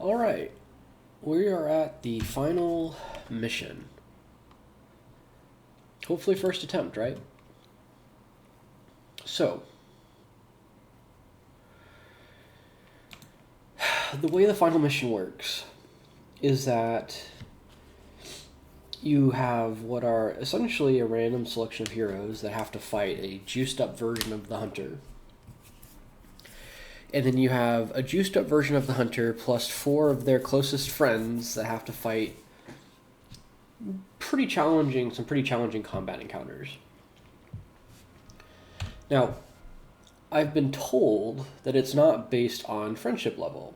Alright, we are at the final mission. Hopefully first attempt, right? So, the way the final mission works is that you have what are essentially a random selection of heroes that have to fight a juiced up version of the hunter. And then you have a juiced up version of the hunter plus 4 of their closest friends that have to fight some pretty challenging combat encounters. Now, I've been told that it's not based on friendship level.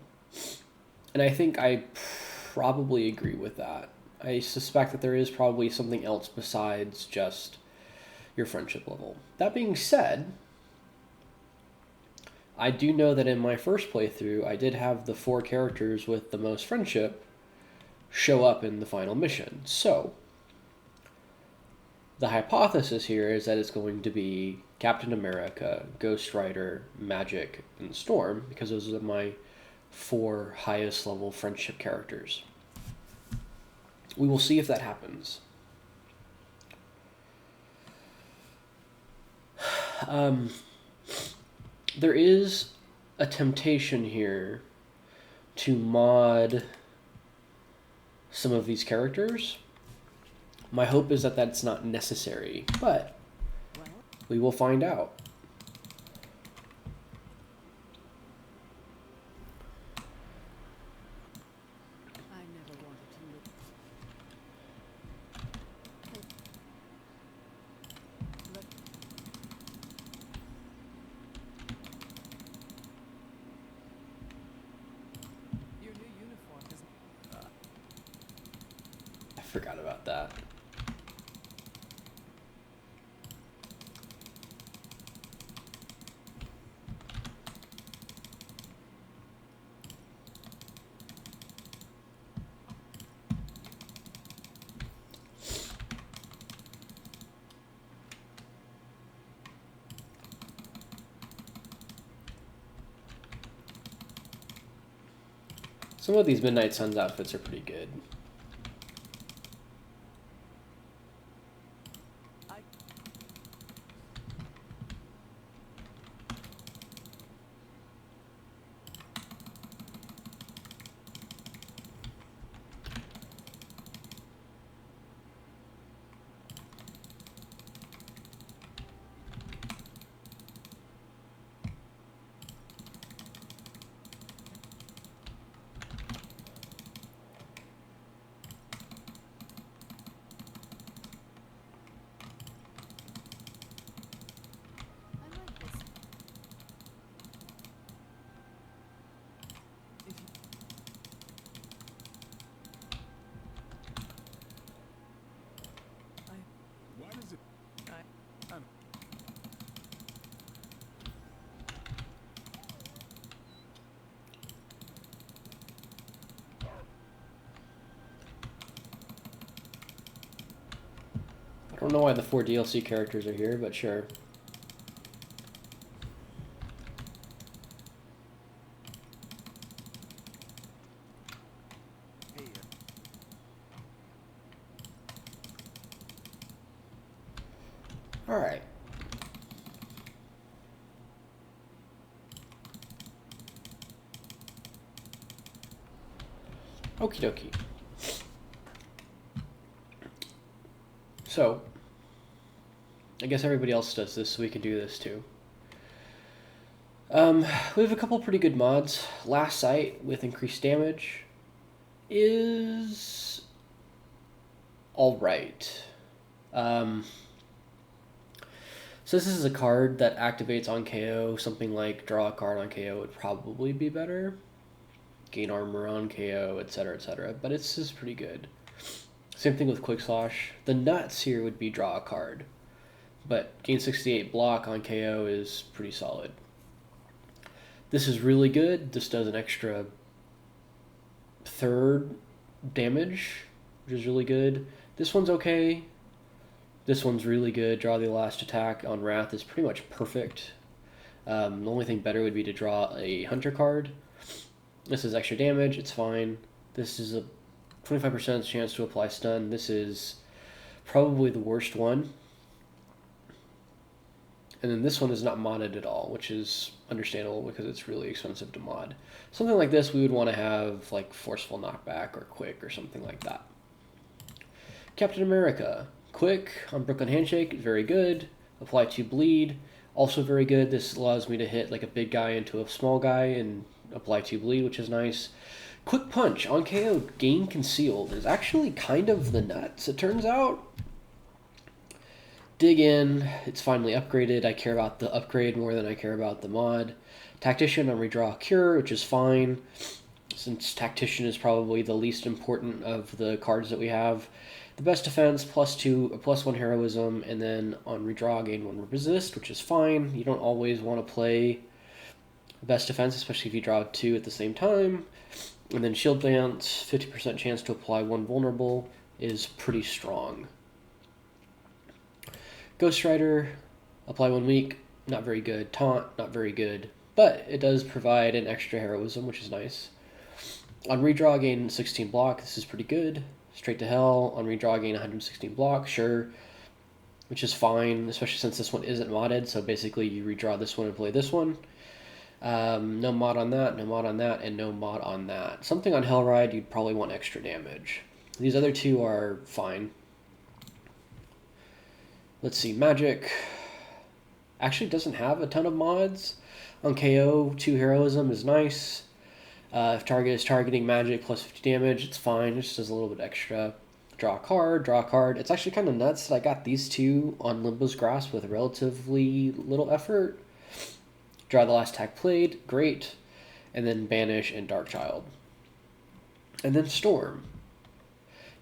And I think I probably agree with that. I suspect that there is probably something else besides just your friendship level. That being said, I do know that in my first playthrough, I did have the 4 characters with the most friendship show up in the final mission. So, the hypothesis here is that it's going to be Captain America, Ghost Rider, Magic, and Storm, because those are my 4 highest level friendship characters. We will see if that happens. There is a temptation here to mod some of these characters. My hope is that that's not necessary, but we will find out. I forgot about that. Some of these Midnight Suns outfits are pretty good. I don't know why the 4 DLC characters are here, but sure. Alright. Okie dokie. So, I guess everybody else does this, so we can do this too. We have a couple pretty good mods. Last Sight with increased damage is alright. So this is a card that activates on KO. Something like draw a card on KO would probably be better. Gain armor on KO, etc., etc. But it's just pretty good. Same thing with Quick Slosh. The nuts here would be draw a card. But gain 68 block on KO is pretty solid. This is really good. This does an extra 3rd damage, which is really good. This one's okay. This one's really good. Draw the last attack on Wrath is pretty much perfect. The only thing better would be to draw a Hunter card. This is extra damage, it's fine. This is a 25% chance to apply stun. This is probably the worst one. And then this one is not modded at all, which is understandable because it's really expensive to mod. Something like this we would want to have like forceful knockback or quick or something like that. Captain America. Quick on Brooklyn Handshake, very good. Apply 2 bleed, also very good. This allows me to hit like a big guy into a small guy and apply 2 bleed, which is nice. Quick Punch on KO, gain concealed, is actually kind of the nuts, it turns out. Dig in, it's finally upgraded. I care about the upgrade more than I care about the mod. Tactician on redraw cure, which is fine, since Tactician is probably the least important of the cards that we have. The best defense, +1 heroism, and then on redraw, gain 1 resist, which is fine. You don't always want to play best defense, especially if you draw 2 at the same time. And then shield dance, 50% chance to apply 1 vulnerable, is pretty strong. Ghost Rider, apply 1 weak, not very good. Taunt, not very good. But it does provide an extra heroism, which is nice. On redraw, gain 16 block, this is pretty good. Straight to hell, on redraw, gain 116 block, sure. Which is fine, especially since this one isn't modded, so basically you redraw this one and play this one. No mod on that, no mod on that, and no mod on that. Something on Hellride, you'd probably want extra damage. These other two are fine. Let's see, Magic actually doesn't have a ton of mods. On KO, 2 heroism is nice. If target is targeting Magic plus 50 damage, it's fine. It just does a little bit extra. Draw a card, draw a card. It's actually kind of nuts that I got these two on Limbo's Grasp with relatively little effort. Draw the last attack played, great. And then Banish and Darkchild. And then Storm.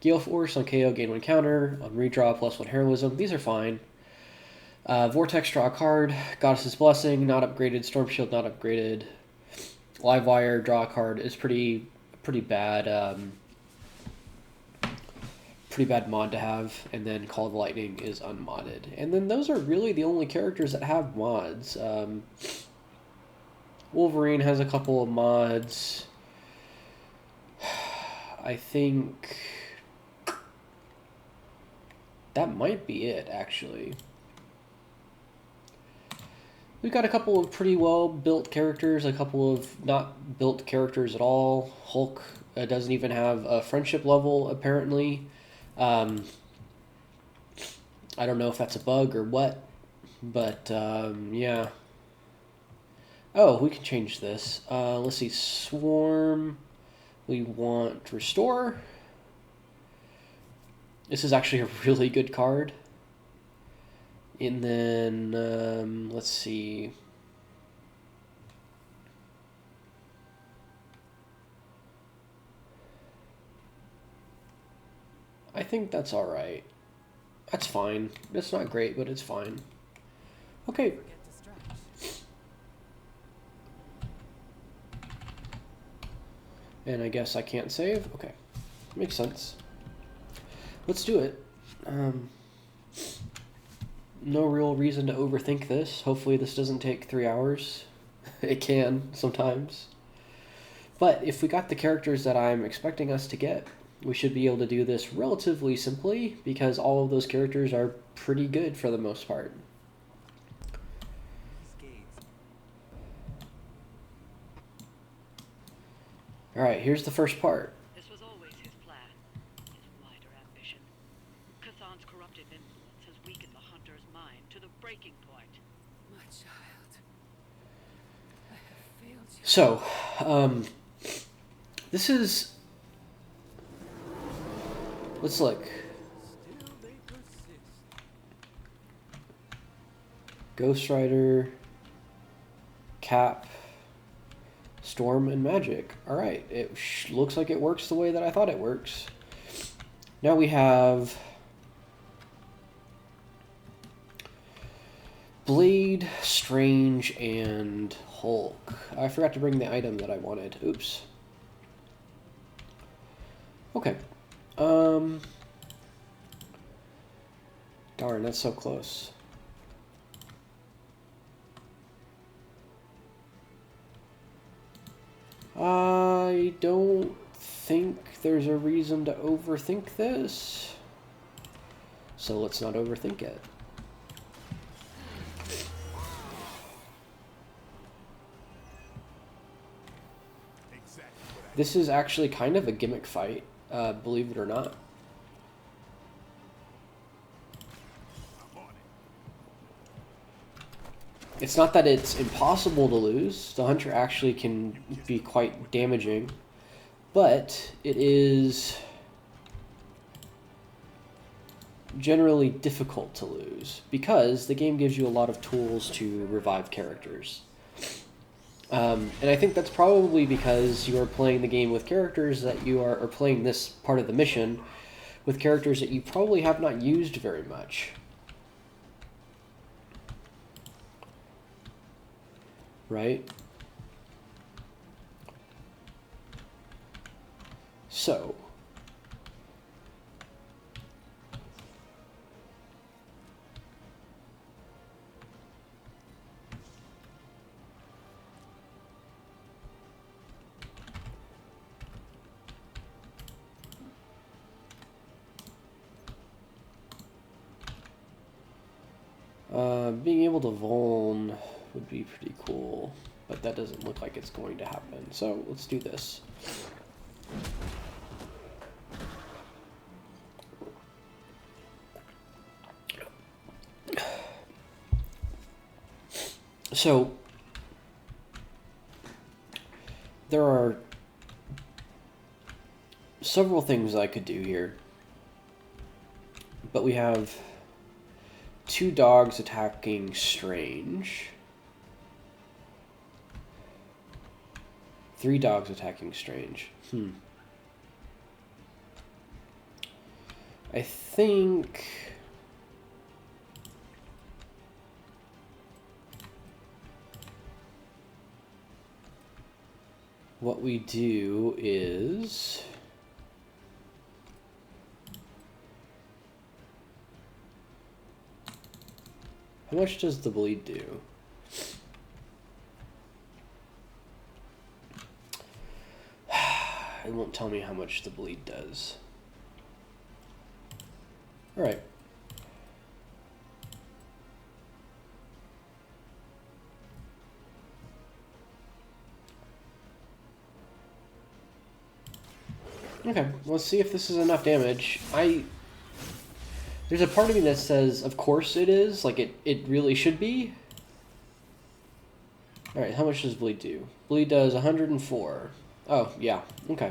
Gale Force on KO, gain 1 counter. On redraw, +1 heroism. These are fine. Vortex, draw a card. Goddess's Blessing, not upgraded. Storm Shield, not upgraded. Livewire, draw a card is pretty bad. Pretty bad mod to have. And then Call of Lightning is unmodded. And then those are really the only characters that have mods. Wolverine has a couple of mods. I think that might be it, actually. We've got a couple of pretty well-built characters, a couple of not built characters at all. Hulk doesn't even have a friendship level, apparently. I don't know if that's a bug or what, but yeah. Oh, we can change this. Let's see, Swarm. We want Restore. This is actually a really good card. And then, let's see. I think that's alright. That's fine. It's not great, but it's fine. Okay. And I guess I can't save? Okay. Makes sense. Let's do it. No real reason to overthink this. Hopefully this doesn't take 3 hours. It can, sometimes. But if we got the characters that I'm expecting us to get, we should be able to do this relatively simply, because all of those characters are pretty good for the most part. Alright, here's the first part. This was always his plan, his wider ambition. Cthulhu's corrupted influence has weakened the hunter's mind to the breaking point. My child, I have failed you. So, this is... Let's look. Still they persist. Ghost Rider, Cap, Storm, and Magic. Alright, it looks like it works the way that I thought it works. Now we have Blade, Strange, and Hulk. I forgot to bring the item that I wanted. Oops. Okay. Darn, that's so close. I don't think there's a reason to overthink this. So let's not overthink it. This is actually kind of a gimmick fight, believe it or not. It's not that it's impossible to lose. The hunter actually can be quite damaging, but it is generally difficult to lose because the game gives you a lot of tools to revive characters. And I think that's probably because you are playing the game with characters that you are, or playing this part of the mission with characters that you probably have not used very much. Right? So, being able to vuln would be pretty cool, but that doesn't look like it's going to happen. So let's do this. So there are several things I could do here, but we have 2 dogs attacking Strange, 3 dogs attacking Strange. I think what we do is how much does the bleed do? It won't tell me how much the bleed does. All right. Okay, let's see if this is enough damage. There's a part of me that says, of course it is. Like, it really should be. Alright, how much does bleed do? Bleed does 104. Oh, yeah. Okay.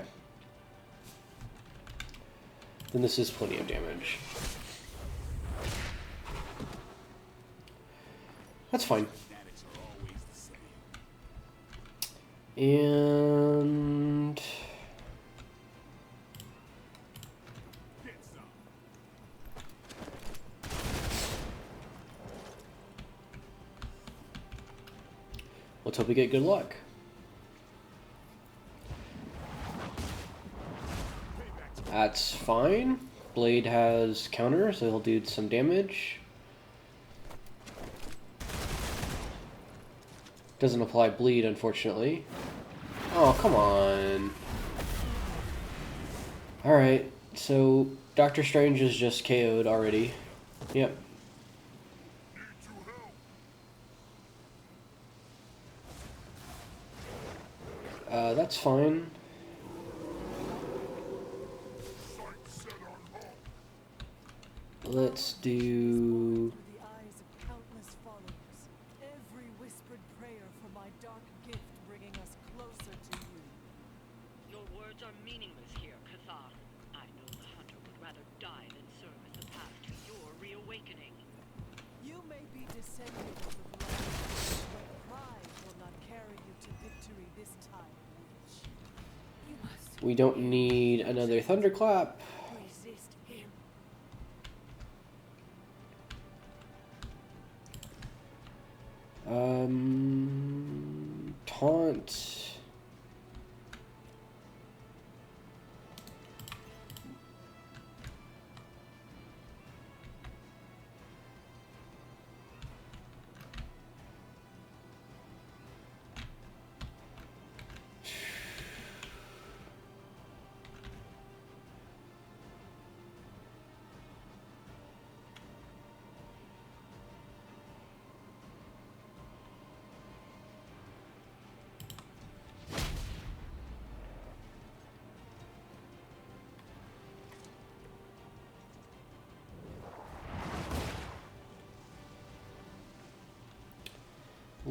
Then this is plenty of damage. That's fine. And let's hope we get good luck. That's fine. Blade has counter, so he'll do some damage. Doesn't apply bleed, unfortunately. Oh, come on. Alright, so Doctor Strange is just KO'd already. Yep. That's fine. Let's do... The eyes of countless followers, every whispered prayer for my dark gift bringing us closer to you. Your words are meaningless here, Cathar. I know the hunter would rather die than serve as the path to your reawakening. You may be descendants of light, but pride will not carry you to victory this time, witch. You must We don't need another thunderclap. resist him. Taunt.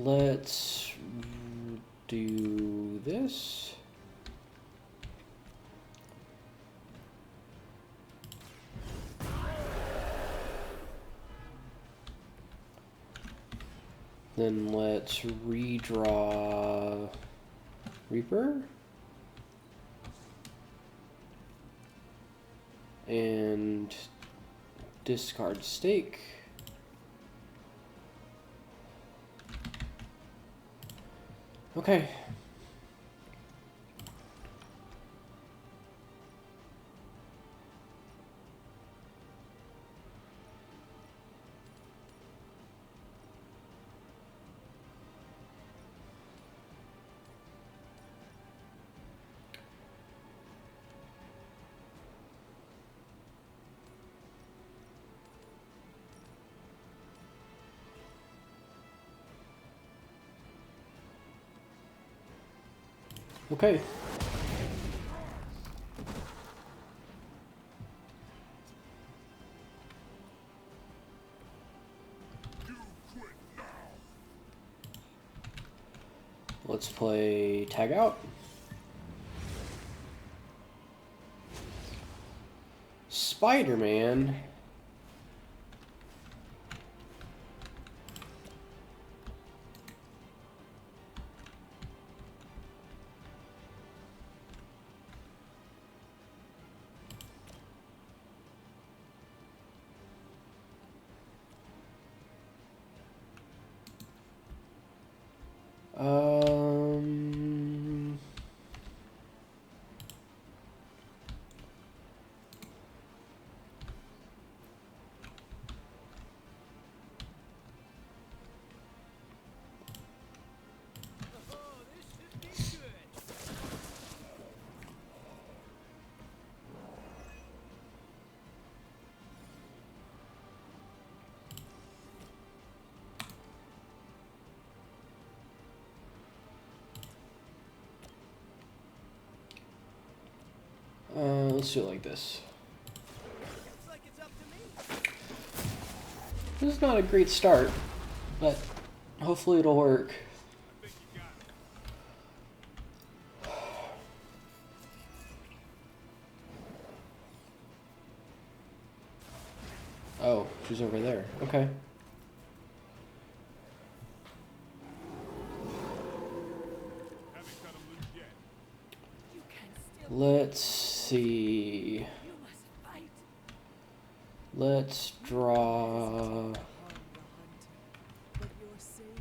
let's do this. Then let's redraw Reaper. And discard Stake. Okay. Okay. Let's play Tag Out. Spider-Man. Um, Oh, this should be good. let's do it like this. Looks like it's up to me. This is not a great start, but hopefully it'll work. Oh, she's over there. Okay. You can still. Let's see. You must fight. Let's draw Harm the hunter, but your savior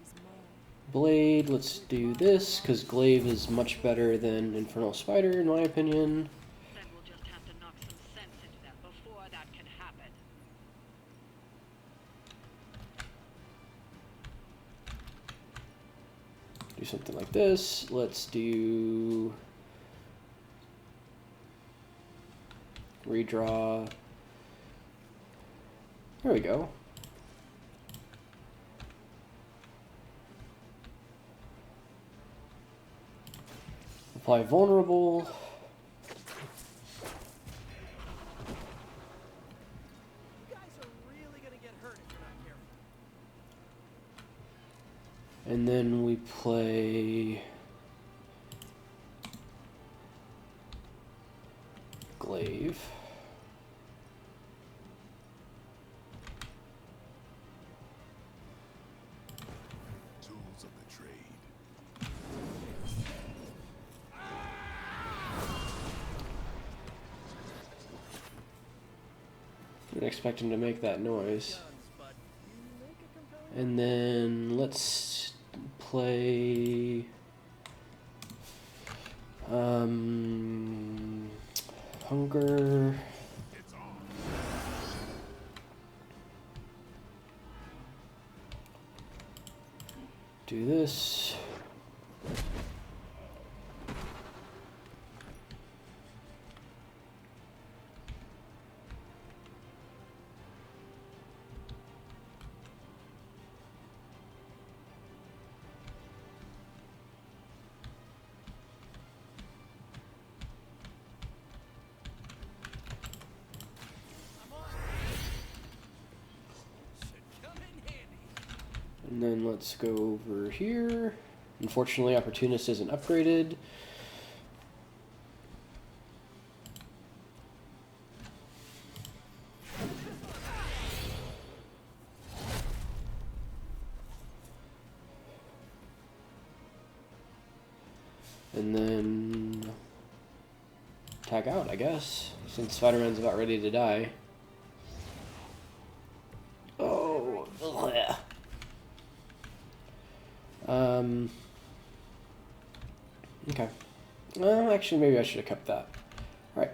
is mine. Blade. Let's do this, because Glaive is much better than Infernal Spider, in my opinion. Then we'll just have to knock some sense into them before that can happen. Do something like this. Let's do... redraw. There we go. Apply vulnerable. You guys are really gonna get hurt if you're not careful. And then we play Glaive. Tools of the trade. Didn't expect him to make that noise. Guns, but you make a compelling. And then let's play Hunger. It's on. Do this. I'm on. Should come in handy. And then let's go over here. Unfortunately, Opportunist isn't upgraded. And then tag out, I guess, since Spider-Man's about ready to die. Oh, ugh. Okay. Well, actually, maybe I should have kept that. All right.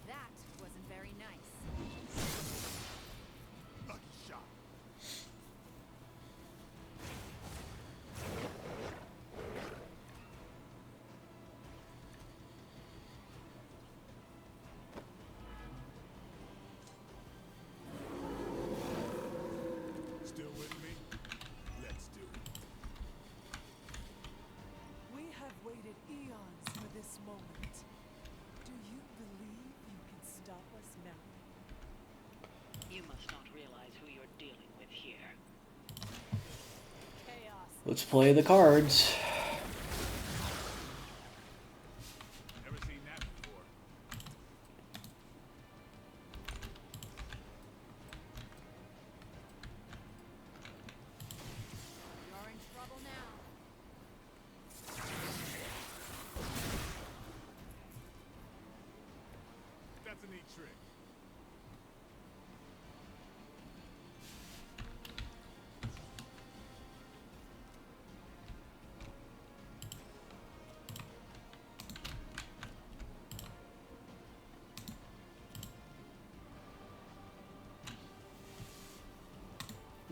That wasn't very nice. Lucky shot. Still with me? Let's do it. We have waited eons for this moment. Do you believe you can stop us now? You must not realize who you're dealing with here. Chaos. Let's play the cards. Never seen that before. You're in trouble now. That's a neat trick.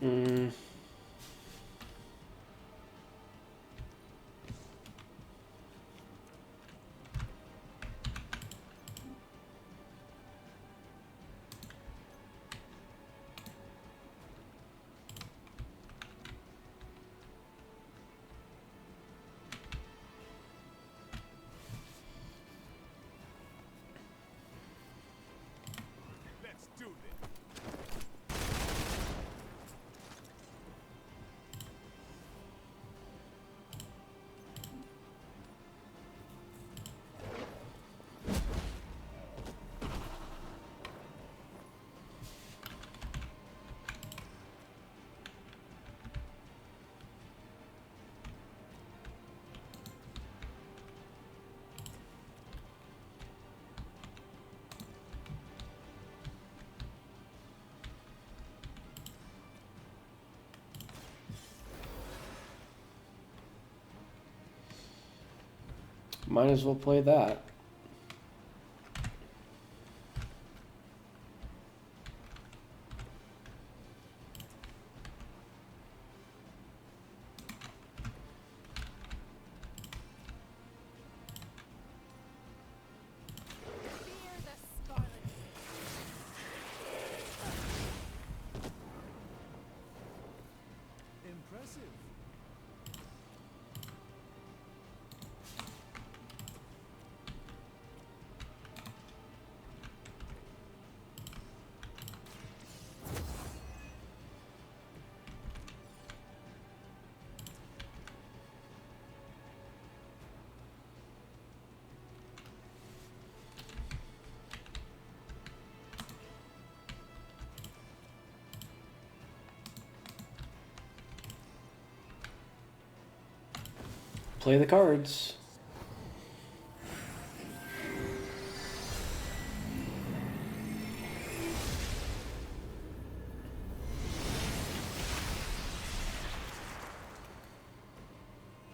Mm. Let's do this. Might as well play that. Fear the Scarlet Witch. Impressive. Play the cards. With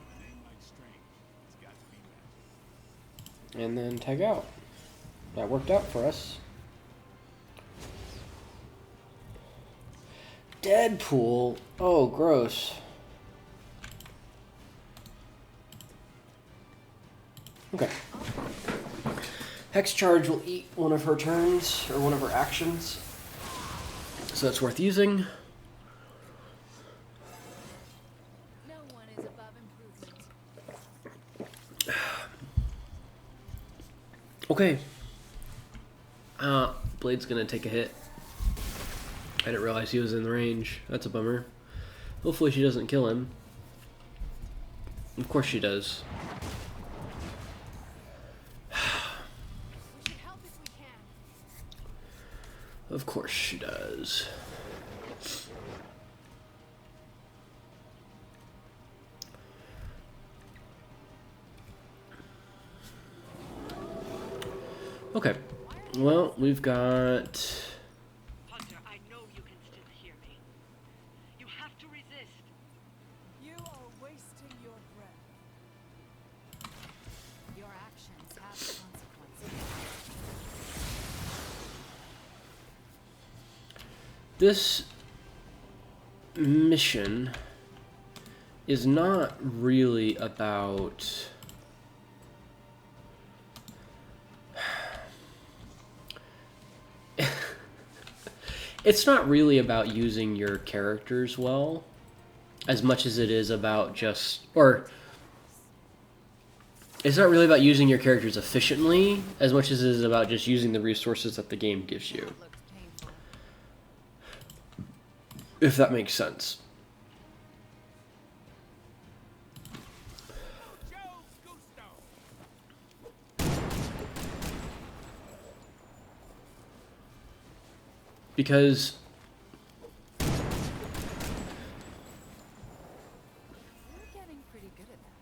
a name like Strange, it's got to be magic. And then tag out. That worked out for us. Deadpool. Oh, gross. Okay. Hex Charge will eat one of her turns, or one of her actions. So that's worth using. No one is above improvement. Okay. Blade's gonna take a hit. I didn't realize he was in the range. That's a bummer. Hopefully she doesn't kill him. Of course she does. We should help if we can. Of course she does. Okay. Well, we've got... Hunter, I know you can still hear me. You have to resist. You are wasting your breath. Your actions have consequences. This mission is not really about... It's not really about using your characters well, as much as it is about just... Or... It's not really about using your characters efficiently, as much as it is about just using the resources that the game gives you. That looked painful. If that makes sense. Joe's Gusto. Because... You're getting pretty good at that.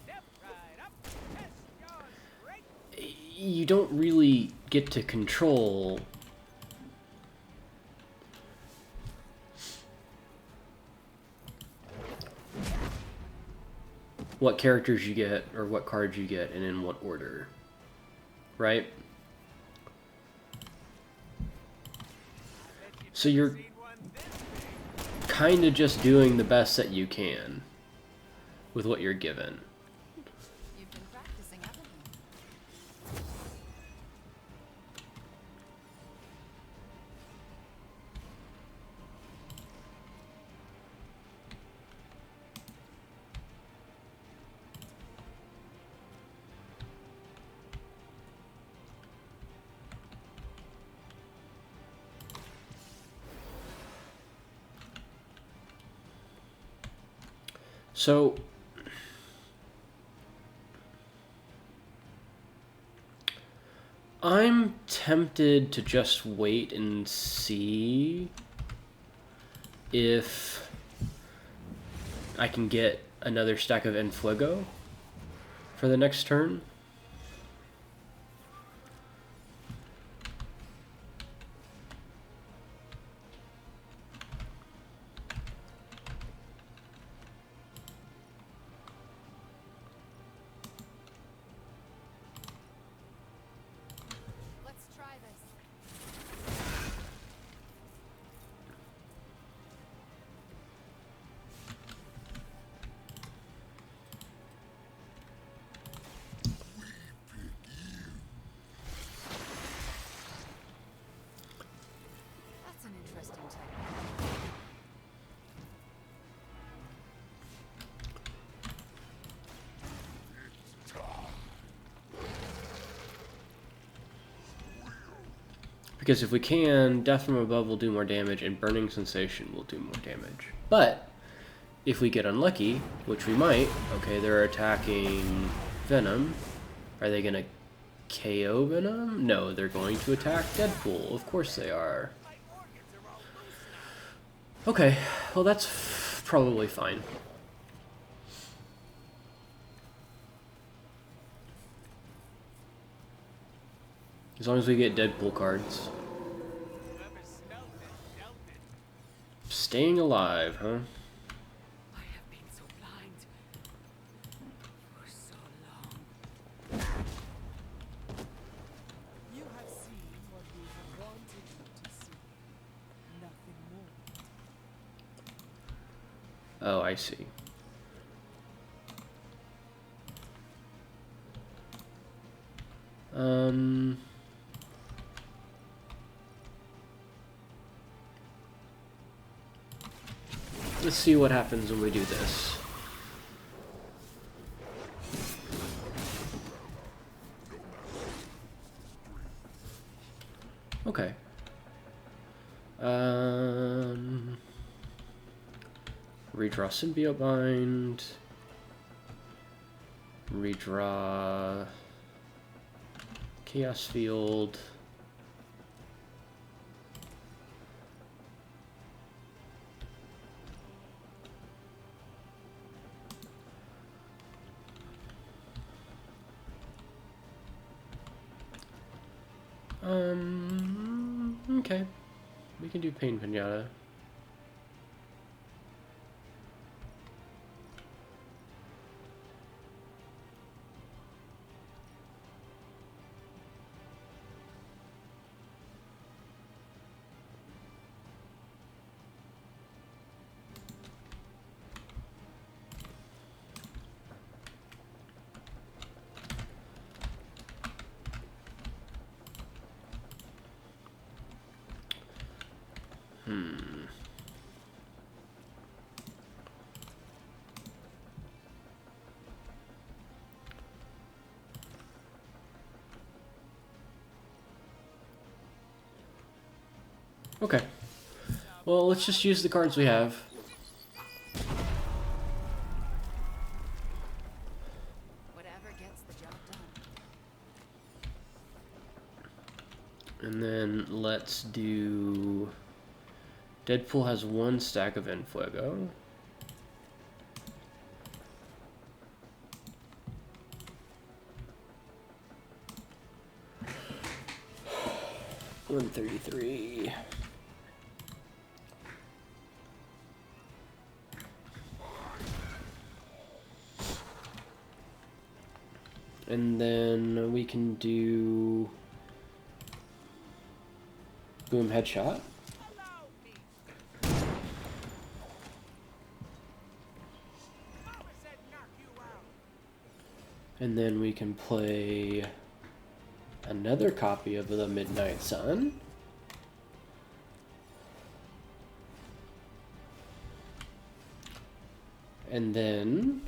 Step right up. Test your strength. you don't really get to control what characters you get or what cards you get and in what order, right? So you're Seen one this big. kind of just doing the best that you can with what you're given. You've been practicing, haven't you? So I'm tempted to just wait and see if I can get another stack of Enfuego for the next turn. Let's try this. That's an interesting technique. Because if we can, Death from Above will do more damage and Burning Sensation will do more damage. But if we get unlucky, which we might, okay, they're attacking Venom. Are they going to KO Venom? No, they're going to attack Deadpool. Of course they are. My organs are all loose now. Okay, well that's probably fine. As long as we get Deadpool cards. Whoever smelled it dealt it. Staying alive, huh? I have been so blind for so long. You have seen what we have wanted you to see. Nothing more. Oh, I see. let's see what happens when we do this. Okay. Redraw Symbiote Bind. Redraw Chaos Field. Okay. We can do Pain Pinata. Okay. Well, let's just use the cards we have. Whatever gets the job done. And then let's do... Deadpool has 1 stack of Enfuego. $133. And then we can do Boom Headshot. And then we can play another copy of the Midnight Sun. And then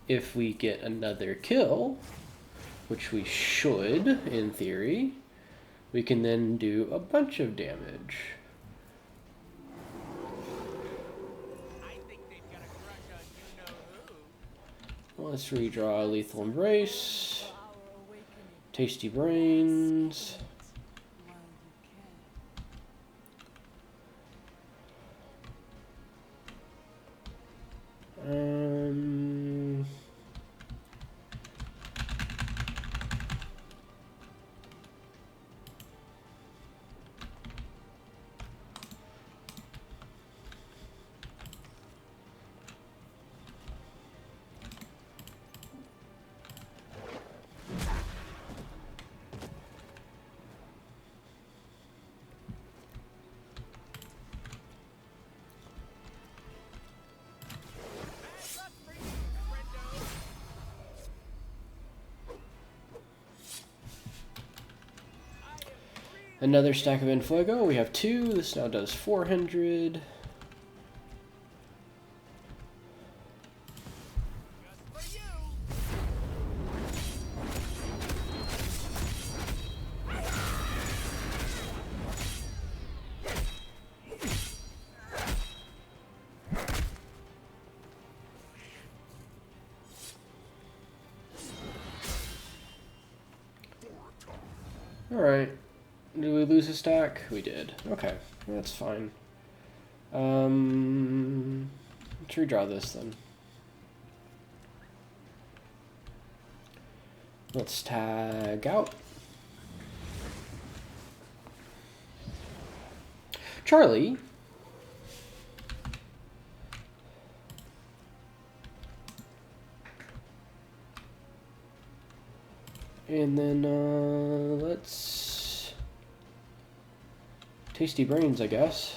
if we get another kill, which we should in theory, we can then do a bunch of damage. I think they've got a crush on you-know-who. Well, let's redraw Lethal Embrace, For our awakening Tasty Brains. while you can. Another stack of Enfuego. We have 2. This now does 400. Just for you. Alright. Did we lose a stack? We did. Okay, that's fine. Let's redraw this then. Let's tag out. Charlie. And then let's Tasty Brains, I guess.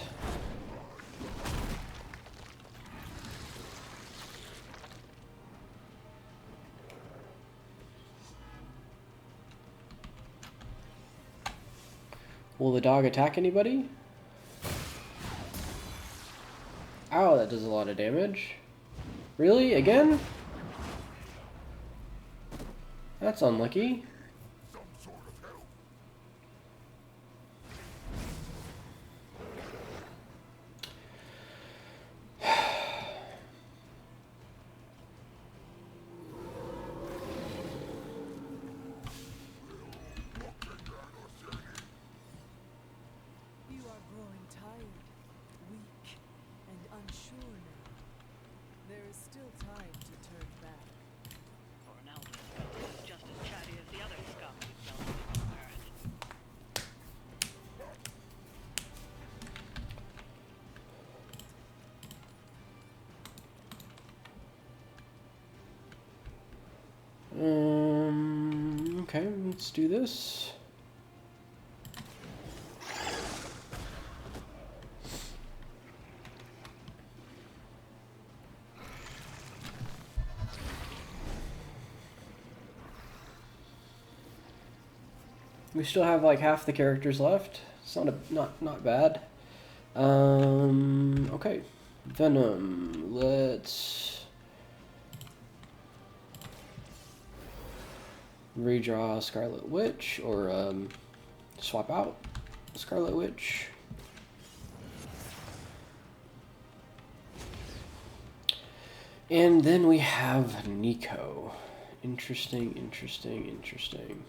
Will the dog attack anybody? Ow, that does a lot of damage. Really? Again? That's unlucky. You are growing tired, weak, and unsure now. There is still time to turn back. For an elder scum who's just as chatty as the other scum we've dealt with on Earth. Okay, let's do this. We still have like half the characters left. It's not bad. Okay. Venom. Let's redraw Scarlet Witch or swap out Scarlet Witch. And then we have Nico. Interesting, interesting, interesting.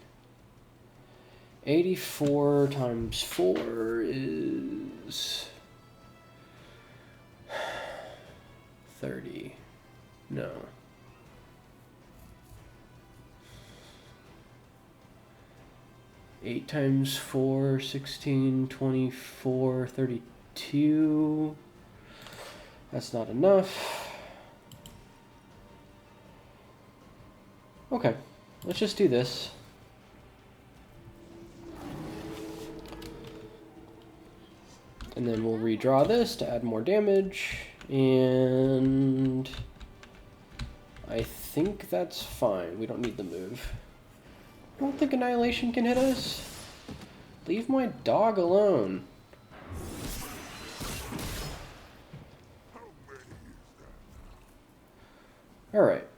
84 times 4 is 30. No. Eight times 4, 16, 24, 32. That's not enough. Okay, let's just do this. And then we'll redraw this to add more damage. And I think that's fine. We don't need the move. I don't think Annihilation can hit us. Leave my dog alone. Alright.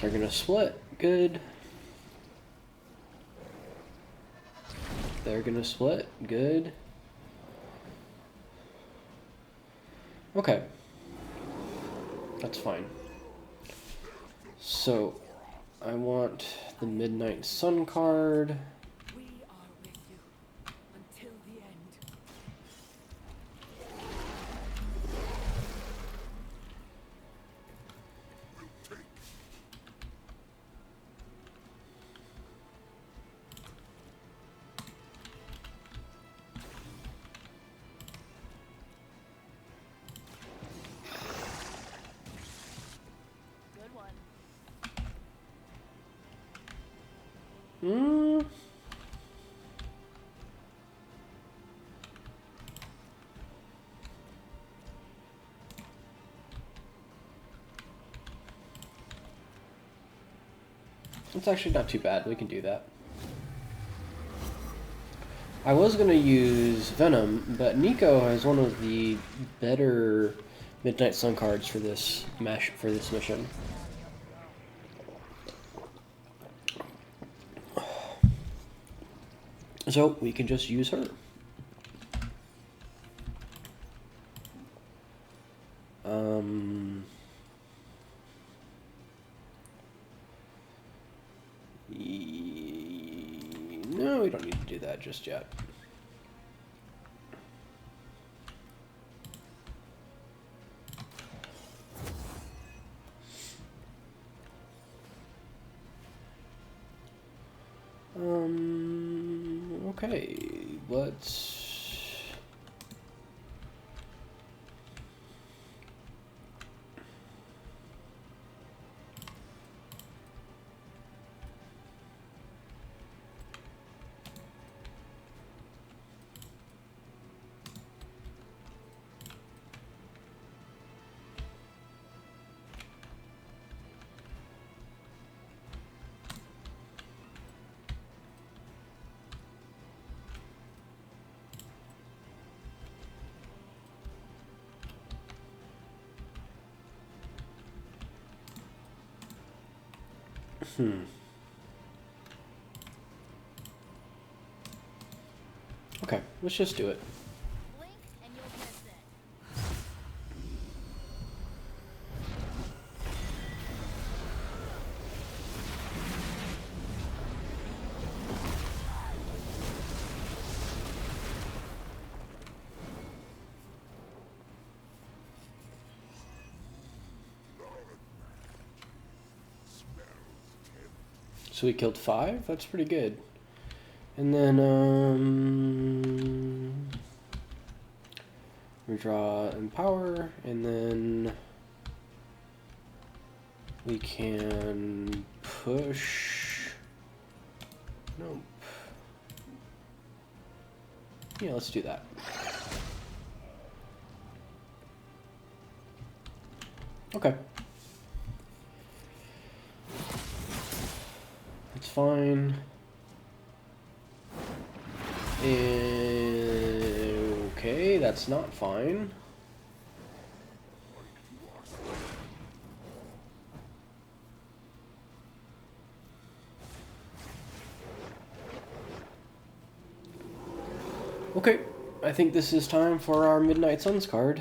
They're gonna split. Good. They're gonna split. Good. Okay. That's fine. So, I want the Midnight Sun card. We are with you until the end. Good one. Hmm. It's actually not too bad. We can do that. I was gonna use Venom, but Nico has one of the better Midnight Sun cards for this mission. So we can just use her. No, we don't need to do that just yet. Okay, let's... Okay, let's just do it. Blink and you'll miss it. So we killed 5? That's pretty good. And then, we draw Empower, and then we can push. Nope. Yeah, let's do that. Okay. That's fine. Okay, that's not fine. Okay, I think this is time for our Midnight Suns card.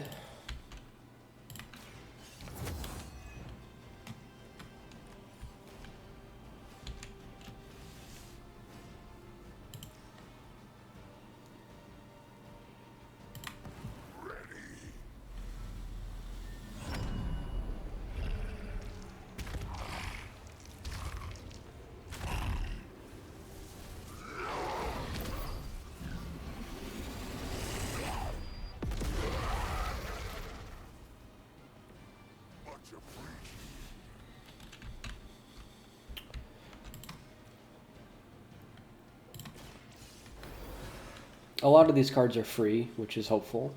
A lot of these cards are free, which is hopeful.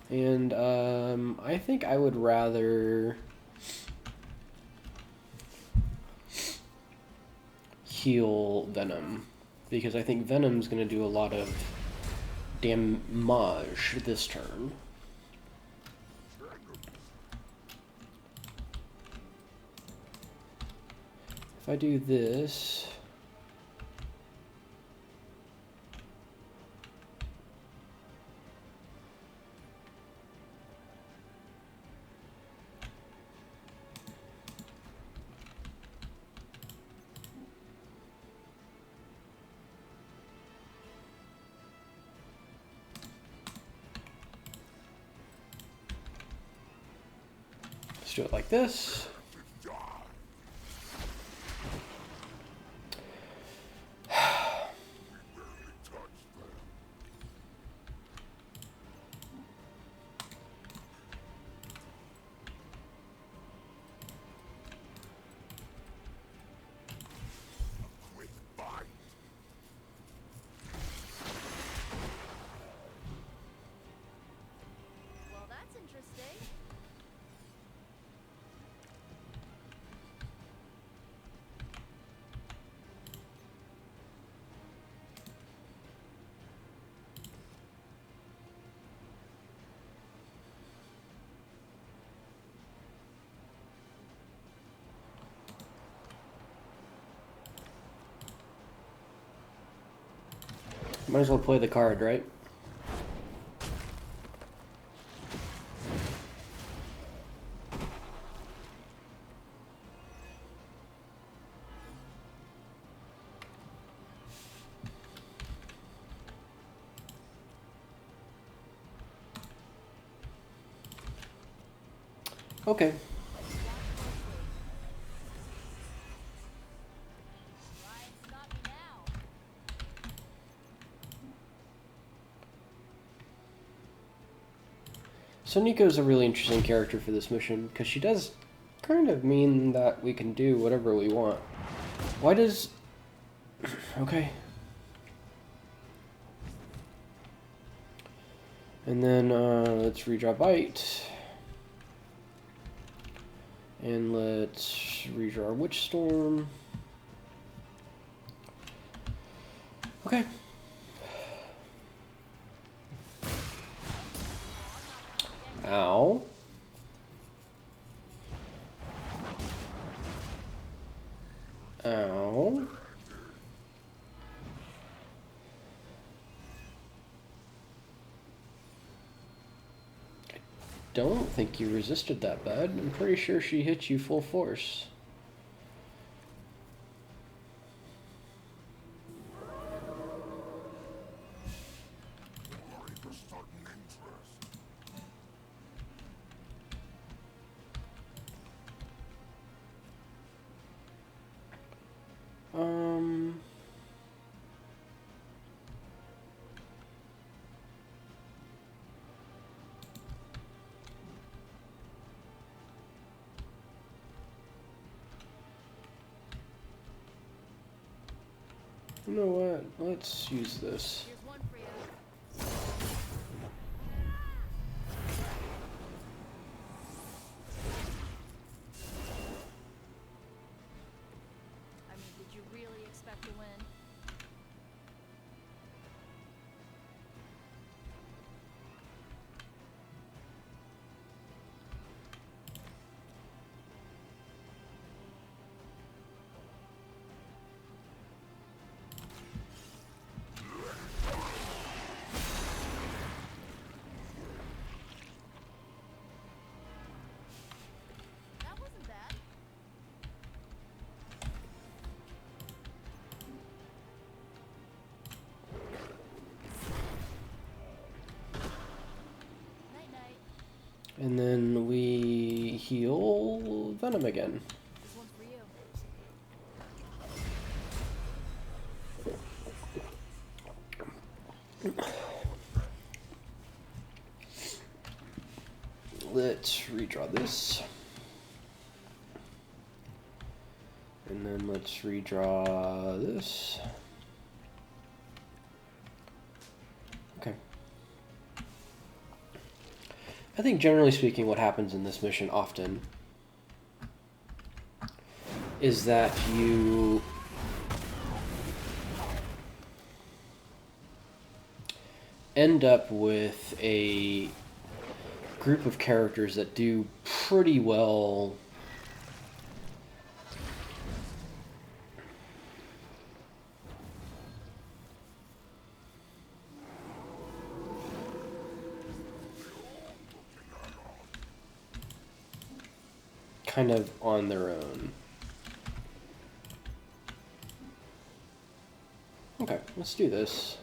And I think I would rather heal Venom, because I think Venom's going to do a lot of damage this turn. If I do this... Let's do it like this. Well, that's interesting. Might as well play the card, right? Okay. Try and stop me now. So Nico's a really interesting character for this mission, because she does kind of mean that we can do whatever we want. Why does... Okay. And then let's redraw Bite. And let's redraw Witch Storm. Okay. Ow. Ow. Don't think you resisted that bad. I'm pretty sure she hit you full force. Um... You know what? Let's use this. Here's one for you. I mean, did you really expect to win? That wasn't bad. Night night. And then we heal Venom again. This one's for you. Let's redraw this. And then let's redraw this. Okay. I think generally speaking what happens in this mission often is that you end up with a group of characters that do pretty well kind of on their own. Okay, let's do this.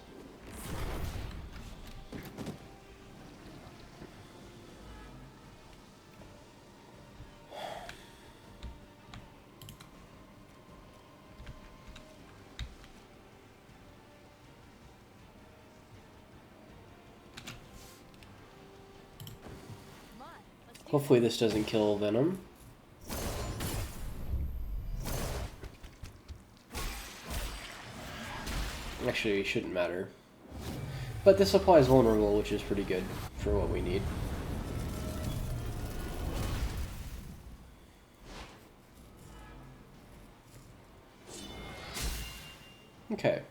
Come on, let's do Hopefully this doesn't kill Venom. Actually, it shouldn't matter. But this applies vulnerable, which is pretty good for what we need. Okay.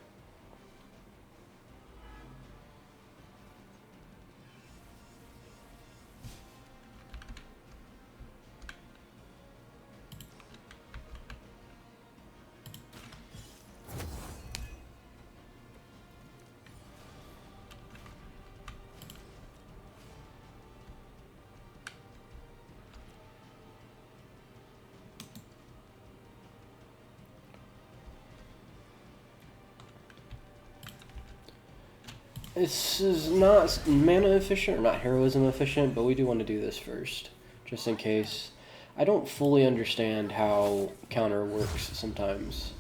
This is not mana efficient, or not heroism efficient, but we do want to do this first, just in case. I don't fully understand how counter works sometimes.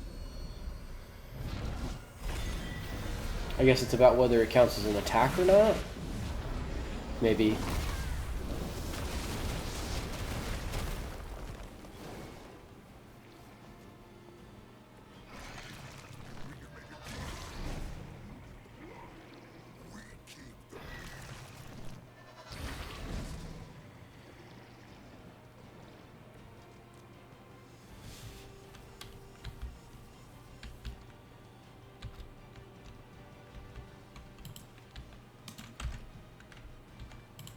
I guess it's about whether it counts as an attack or not. Maybe.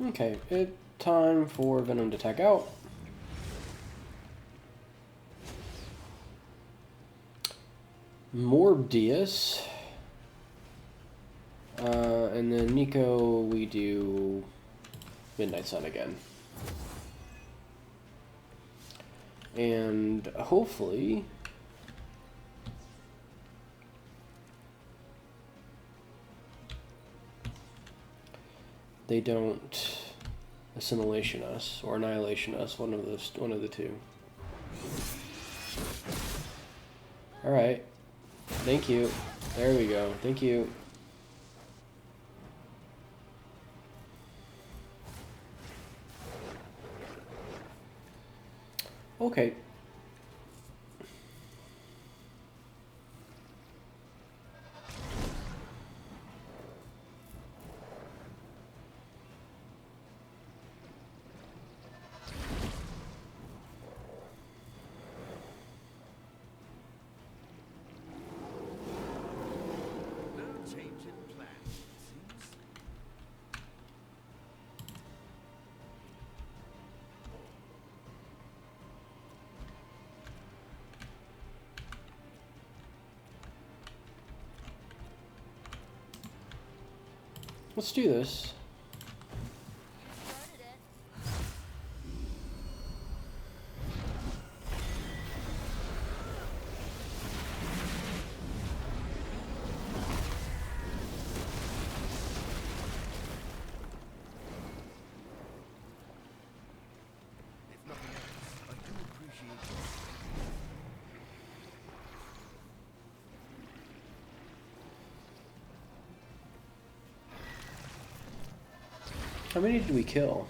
Okay, it's time for Venom to tag out. More Diaz. And then Nico, we do Midnight Sun again. And hopefully they don't assimilation us or annihilation us, one of the two. All right. Thank you. There we go. Thank you. Okay. No change in plan, it seems. Let's do this. Started it. If nothing else, I do appreciate this. How many did we kill?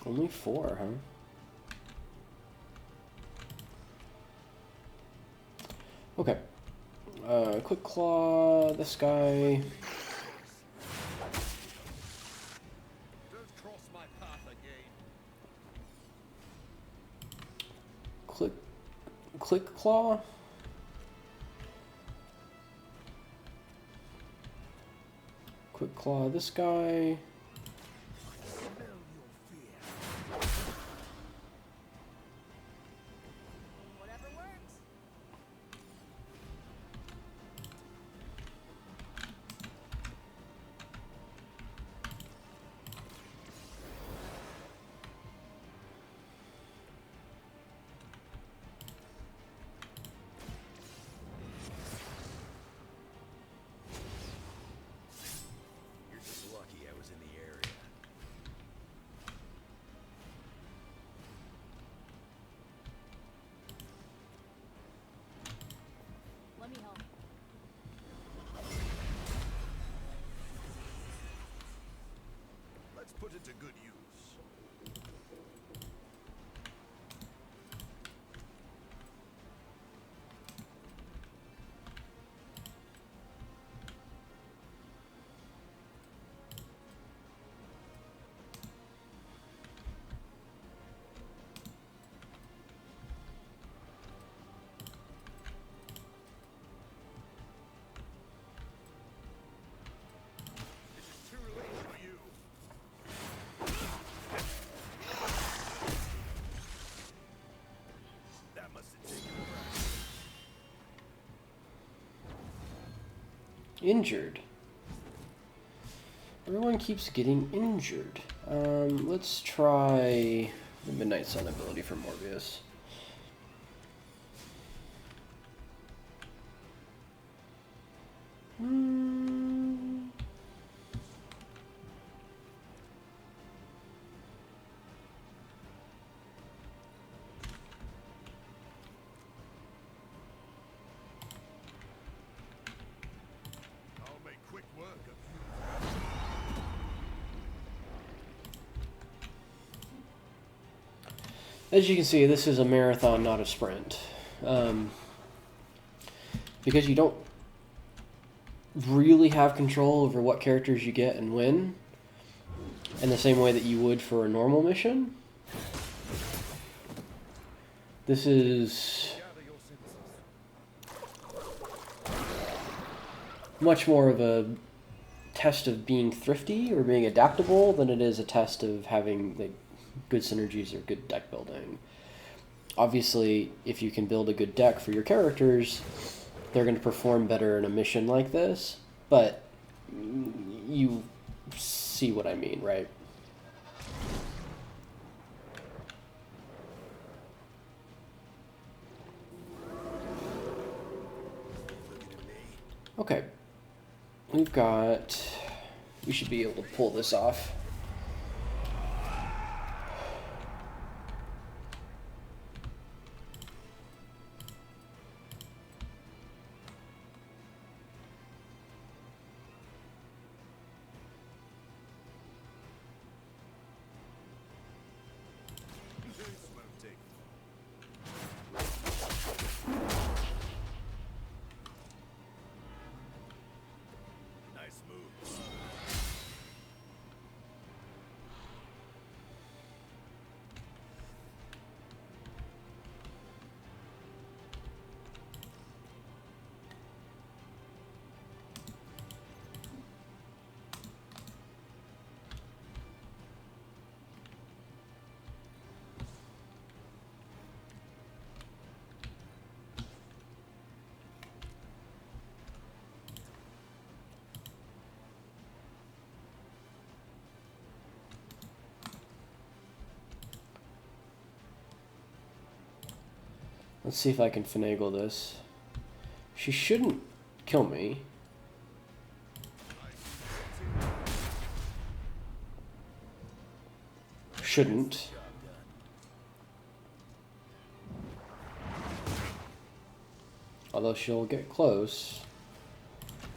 Only 4, huh? Okay. Quick Claw, this guy. Don't cross my path again. Click Claw. Quick Claw, this guy. Smell your fear. Whatever works. You're just lucky I was in the area. Let me help. Let's put it to good use. This is too late for you. That must have taken a breath. Injured. Everyone keeps getting injured. Let's try the Midnight Sun ability for Morbius. I'll make quick work of you. As you can see, this is a marathon, not a sprint. Because you don't really have control over what characters you get and when, in the same way that you would for a normal mission. This is Gather your senses. much more of a test of being thrifty or being adaptable than it is a test of having like good synergies or good deck building. Obviously, if you can build a good deck for your characters, they're going to perform better in a mission like this, but you see what I mean, right? Okay. We should be able to pull this off. Nice move. Let's see if I can finagle this. She shouldn't kill me. Shouldn't. Although she'll get close.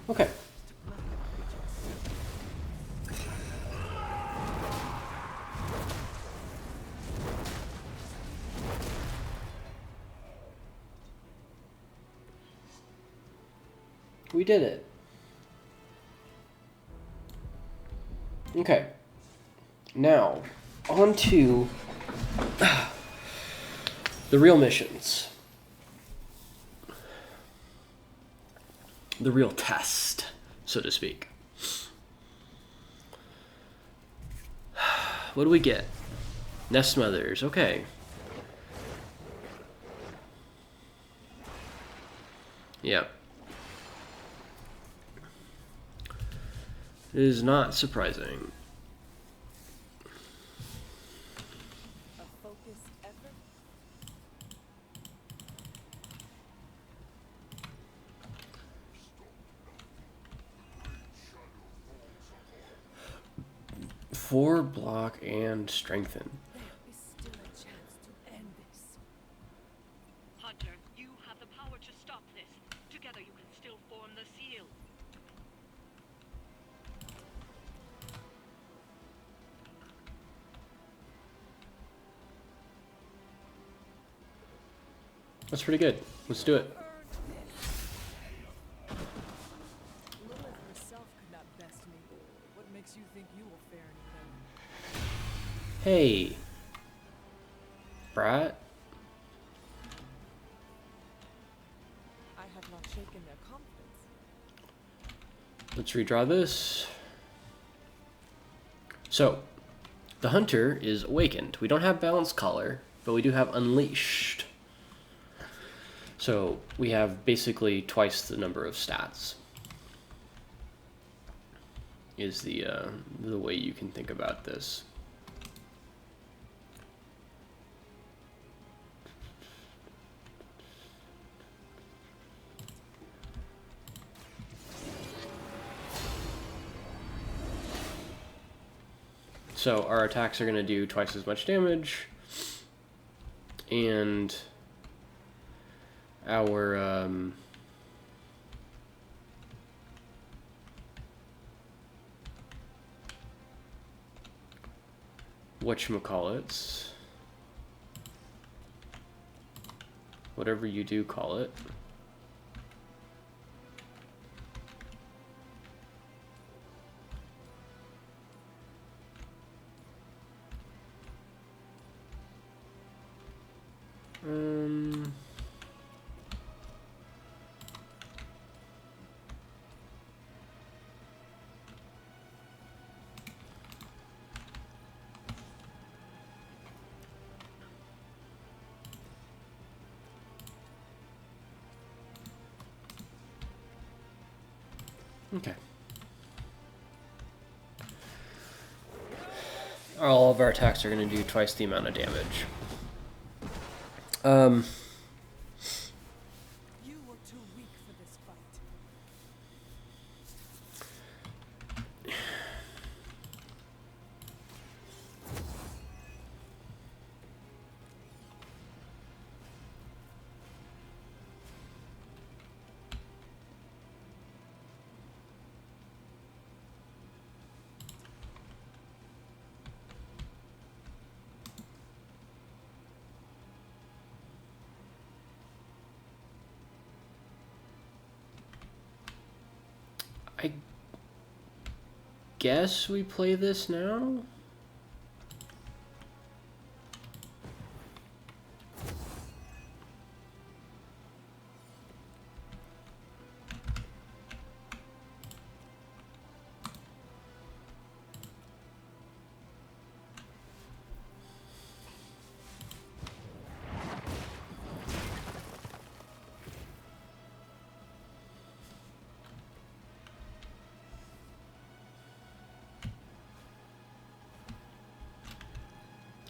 Okay. We did it. Okay. Now, on to the real missions. The real test, so to speak. What do we get? Nest mothers, okay. Yep. It is not surprising. A focused effort? Four block and strengthen. There is still a chance to end this. Hunter, you have the power to stop this. Together you can still form the seal. That's pretty good. Let's do it. Lilith herself could not best me. What makes you think you will fare any better? Hey. Brat. I have not shaken their confidence. Let's redraw this. So, the hunter is awakened. We don't have balanced collar, but we do have unleashed. So we have basically twice the number of stats. Is the way you can think about this. So our attacks are going to do twice as much damage, and our whatchamacallits, whatever you do call it, Okay. All of our attacks are going to do twice the amount of damage. You were too weak for this fight. I guess we play this now?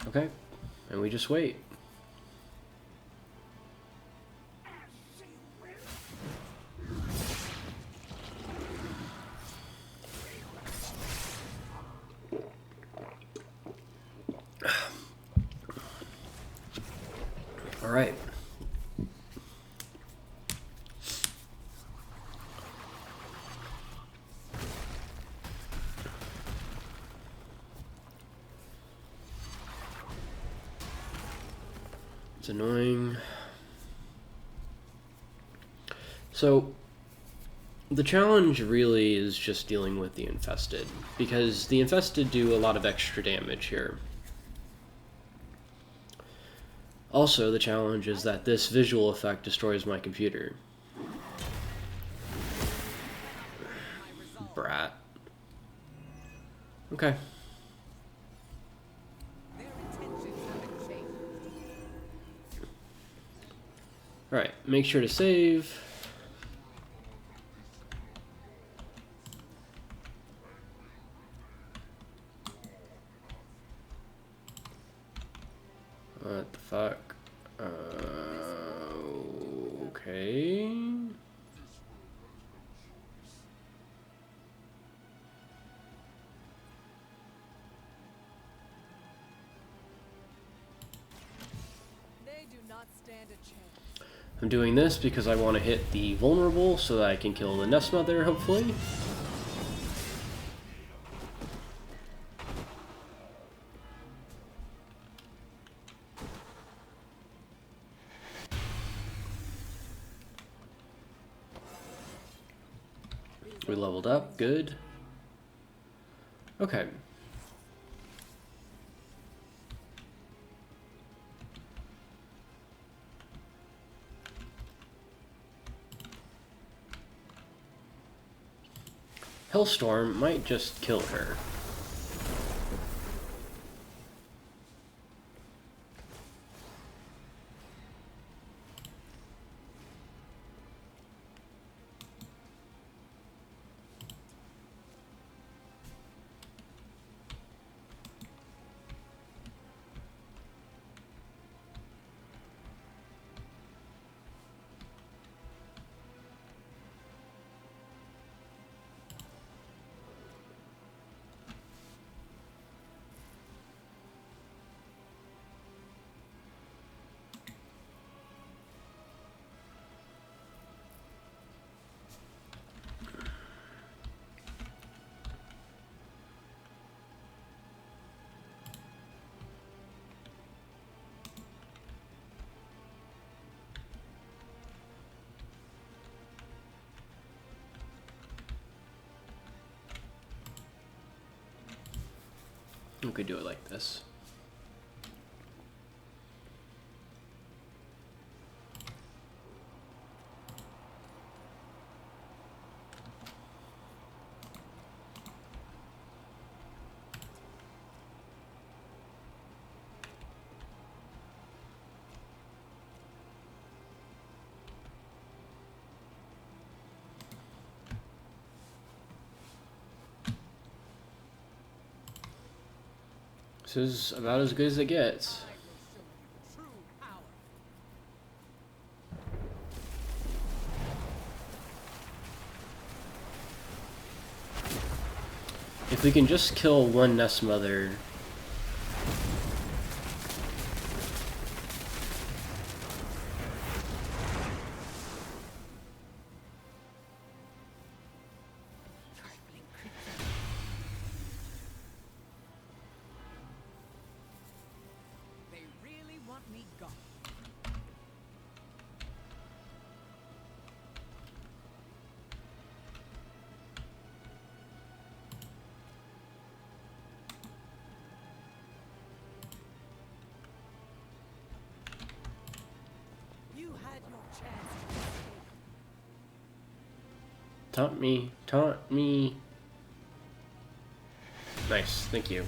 Okay, and we just wait. All right. It's annoying. So, the challenge really is just dealing with the infested, because the infested do a lot of extra damage here. Also, the challenge is that this visual effect destroys my computer. Brat. Okay. Their intentions haven't changed. Alright, make sure to save. What the fuck? Okay. They do not stand a chance. I'm doing this because I want to hit the vulnerable so that I can kill the Nest Mother, hopefully. We leveled up, good. Okay. Hellstorm might just kill her. We could do it like this. This is about as good as it gets. I will show you true power. If we can just kill one nest mother. Trifling creature. They really want me gone. You had your chance to escape. Taunt me, taunt me. Nice, thank you.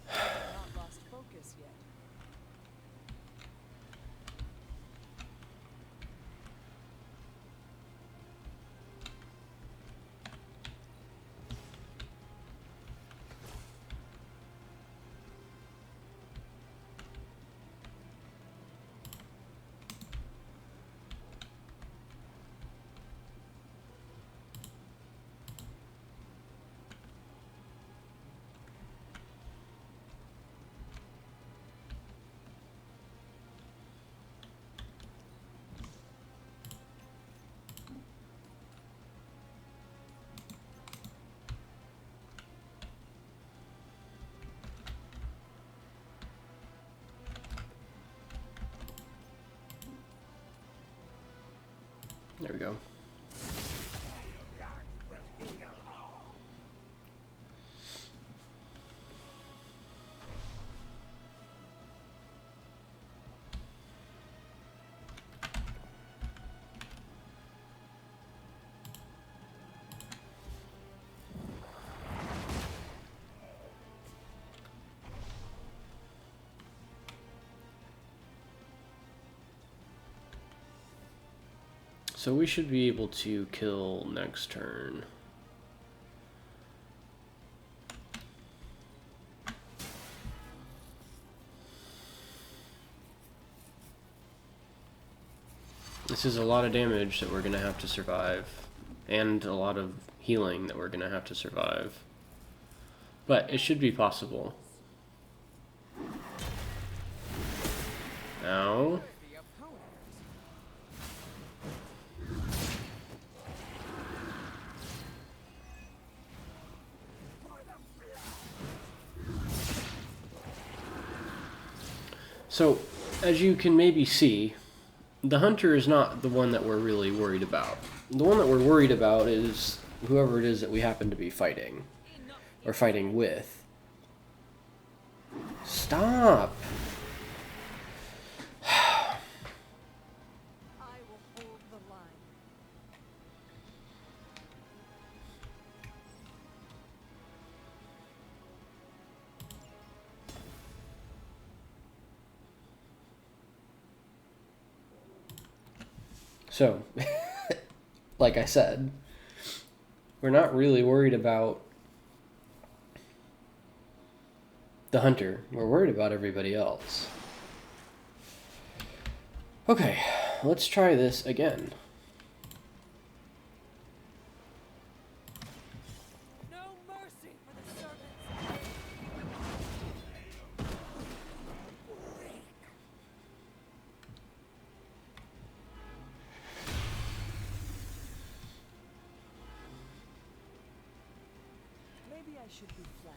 Not lost focus yet. There we go. So we should be able to kill next turn. This is a lot of damage that we're gonna have to survive, and a lot of healing that we're gonna have to survive. But it should be possible. Ow. The opponent. So, as you can maybe see, the hunter is not the one that we're really worried about. The one that we're worried about is whoever it is that we happen to be fighting. Or fighting with. Stop! I will hold the line. So, like I said, we're not really worried about the hunter. We're worried about everybody else. Okay, let's try this again. No mercy for the servants. Maybe I should be flat.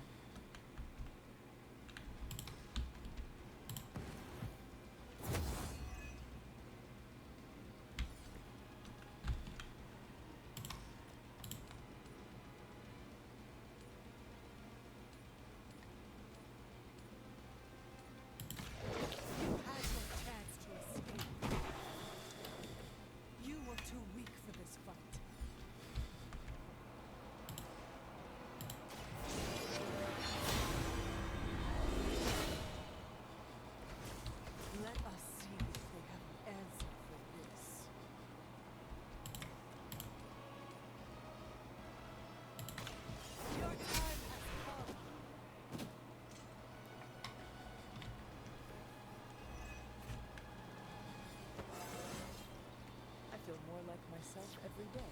You had your chance to escape. You were too weak for this fight. more like myself every day.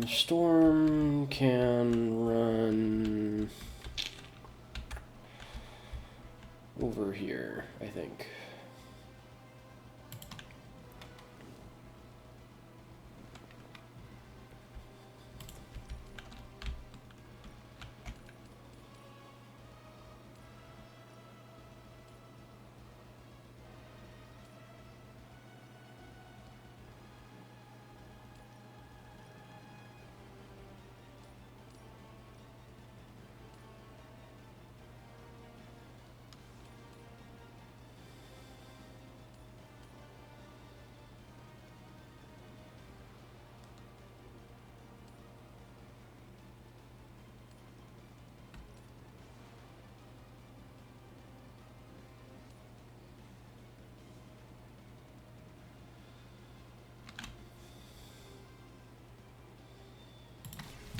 Storm can run over here, I think.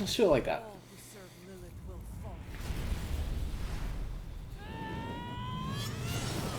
Let's do it like that. All who serve Lilith will fall. That will not be enough.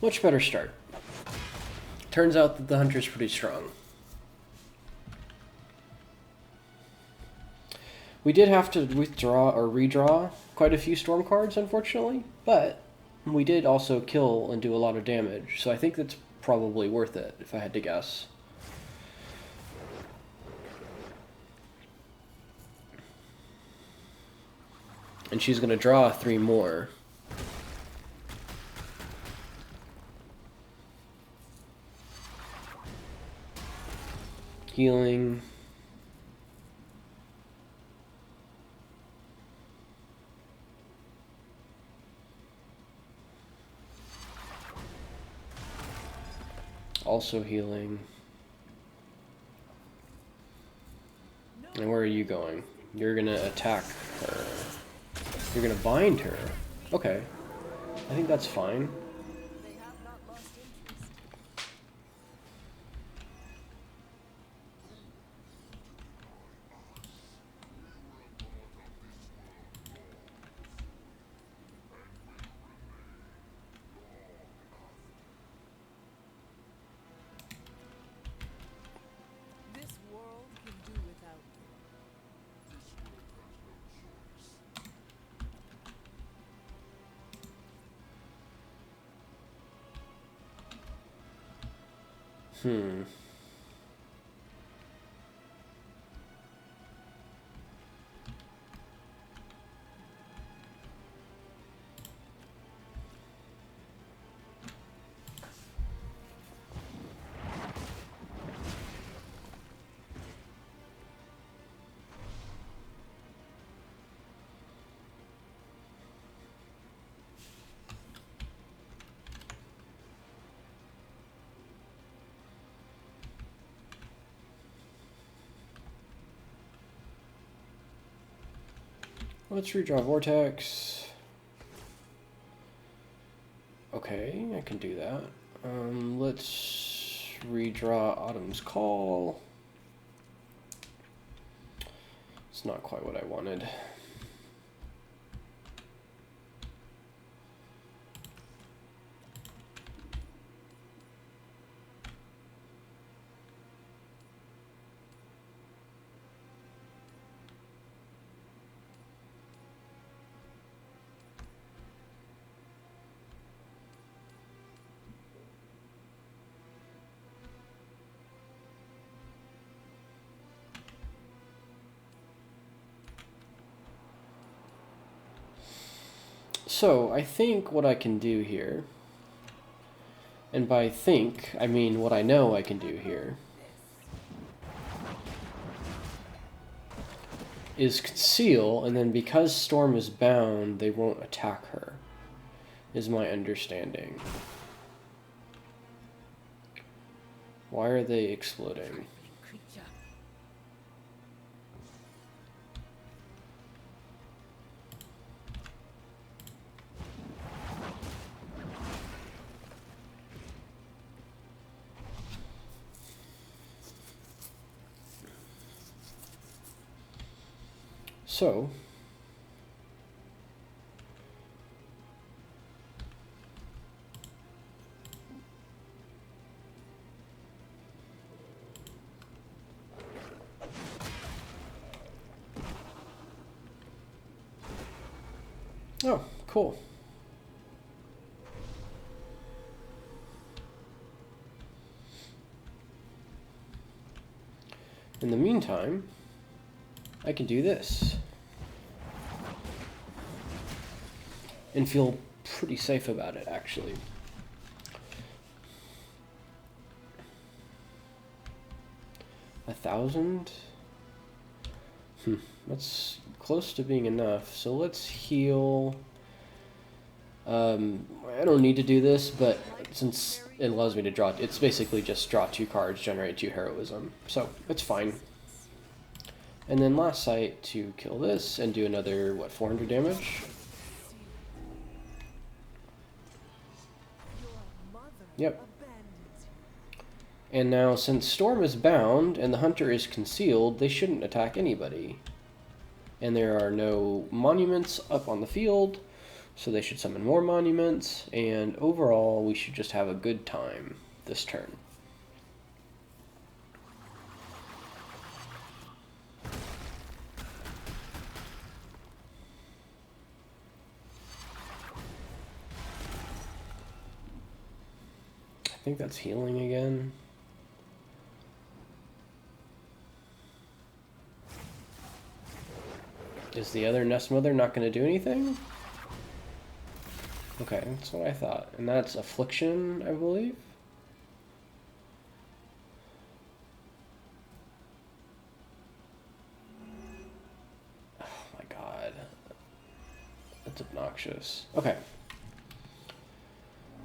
Much better start. Turns out that the hunter's pretty strong. We did have to withdraw or redraw quite a few storm cards, unfortunately, but we did also kill and do a lot of damage, so I think that's probably worth it, if I had to guess. And she's going to draw 3 more. Healing. Also healing. And where are you going? You're gonna attack her. You're gonna bind her. Okay. I think that's fine. They have not lost interest. This world can do without you. Hmm. Let's redraw Vortex. Okay, I can do that. Let's redraw Autumn's Call. It's not quite what I wanted. So, I think what I can do here, and by think, I mean what I know I can do here, is conceal, and then because Storm is bound, they won't attack her, is my understanding. Why are they exploding? Creature. So, oh, cool. In the meantime, I can do this. And feel pretty safe about it, actually. $1,000? That's close to being enough. So let's heal. I don't need to do this, but since it allows me to draw, it's basically just draw 2 cards, generate 2 heroism. So it's fine. And then last sight to kill this and do another, what, 400 damage? Your mother Yep. abandons you. And now, since Storm is bound and the Hunter is concealed, they shouldn't attack anybody. And there are no monuments up on the field, so they should summon more monuments, and overall, we should just have a good time this turn. I think that's healing again. Is the other Nest Mother not going to do anything? Okay, that's what I thought. And that's Affliction, I believe? Oh my god. That's obnoxious. Okay.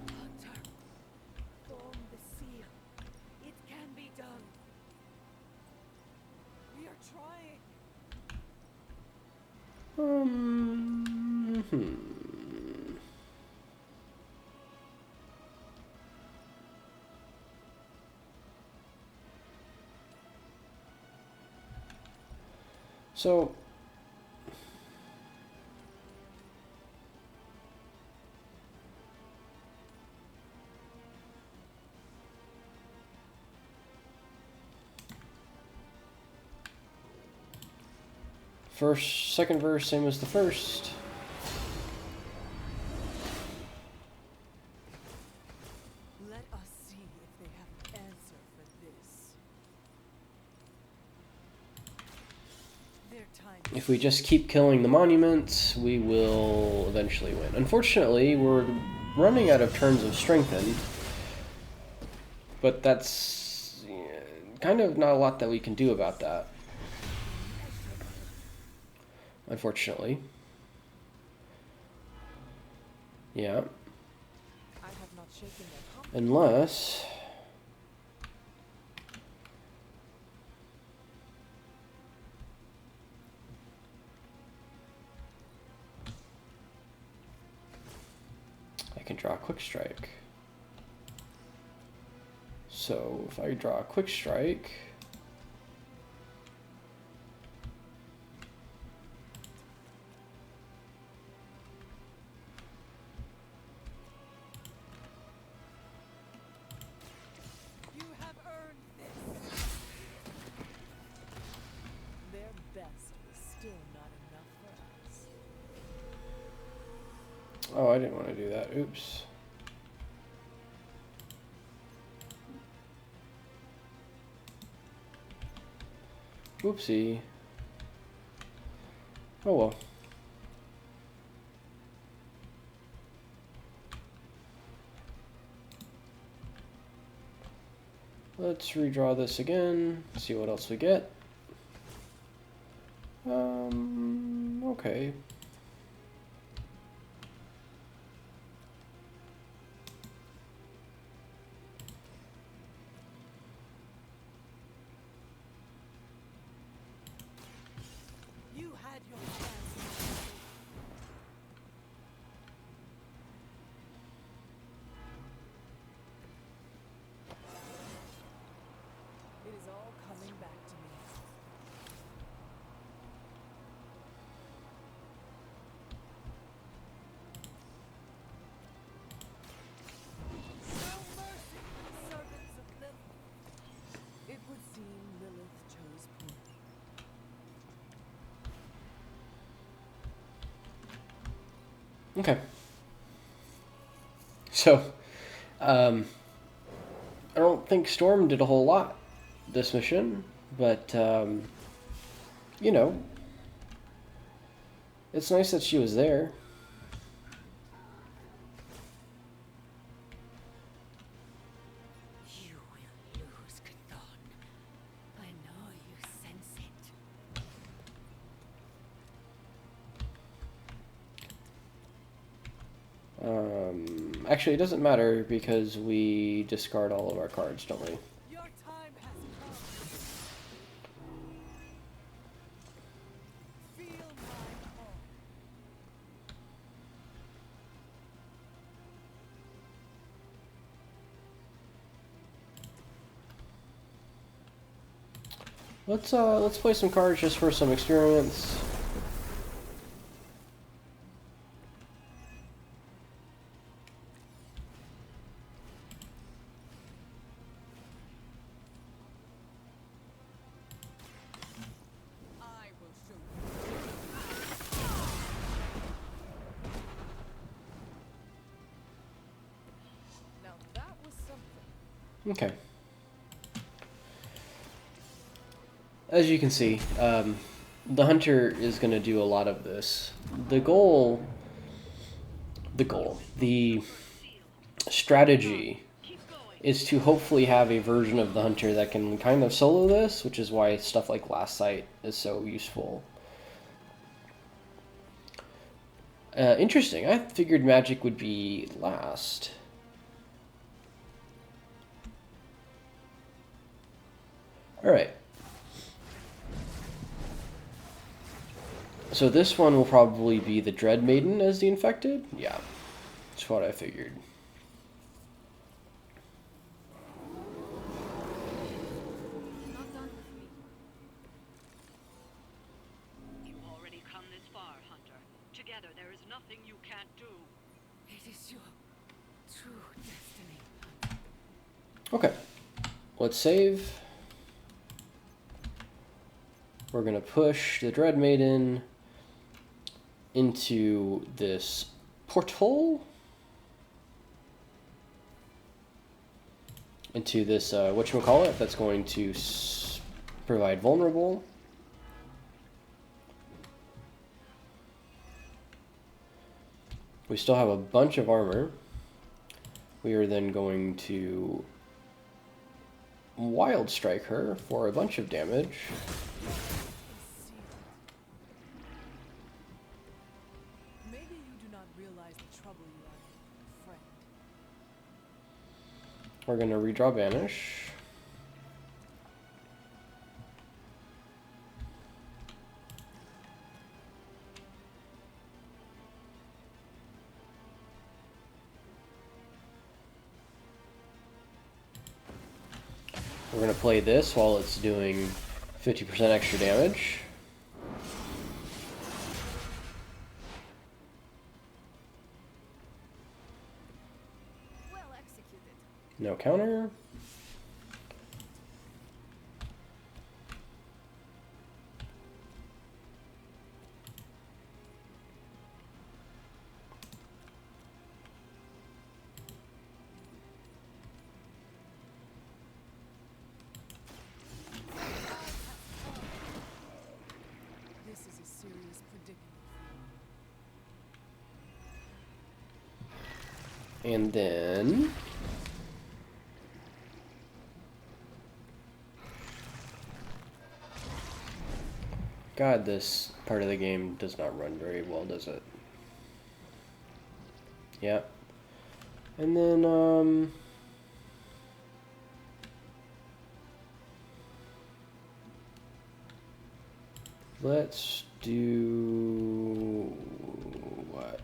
Hunter, form the seal. It can be done. We are trying. So, second verse, same as the first. Let us see if they have an answer for this. Their time. If we just keep killing the monuments, we will eventually win. Unfortunately, we're running out of turns of strengthen, but that's kind of not a lot that we can do about that. Unfortunately. Yeah. I have not shaken their confidence. Unless... I can draw a quick strike. So if I draw a quick strike, You have earned this. Their best was still not enough for us. oh, I didn't want to do that. Oops. Whoopsie. Oh well. Let's redraw this again, see what else we get. Okay. You had your chance. It is all coming back to me. No mercy, servants of Lilith. It would seem Lilith chose poorly. Okay. So, I don't think Storm did a whole lot this mission, but, you know, it's nice that she was there. You will lose, Chthon. I know you sense it. Actually, it doesn't matter because we discard all of our cards, don't we? Your time has come. Feel my call. Let's play some cards just for some experience. I will show you. Now that was something. Okay. As you can see, the hunter is going to do a lot of this. The strategy is to hopefully have a version of the hunter that can kind of solo this, which is why stuff like Last Sight is so useful. Interesting. I figured magic would be last. Alright. So this one will probably be the Dread Maiden as the infected? Yeah, that's what I figured. Not done with me. You've already come this far, Hunter. Together there is nothing you can't do. It is your true destiny. Okay, let's save. We're gonna push the Dread Maiden into this portal, into this whatchamacallit that's going to provide vulnerable. We still have a bunch of armor. We are then going to Wild Strike her for a bunch of damage. Maybe you do not realize the trouble you are in, friend. We're going to redraw Banish. We're gonna play this while it's doing 50% extra damage. Well executed. No counter. This is a serious predicament for you. And then God, this part of the game does not run very well, does it? Yeah. And then let's do what?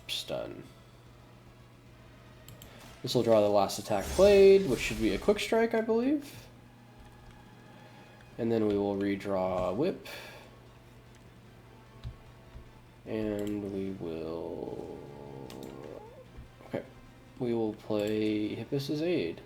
Stun. This will draw the last attack played, which should be a quick strike, I believe. And then we will redraw whip. And we will... Okay. We will play Hippus's Aid.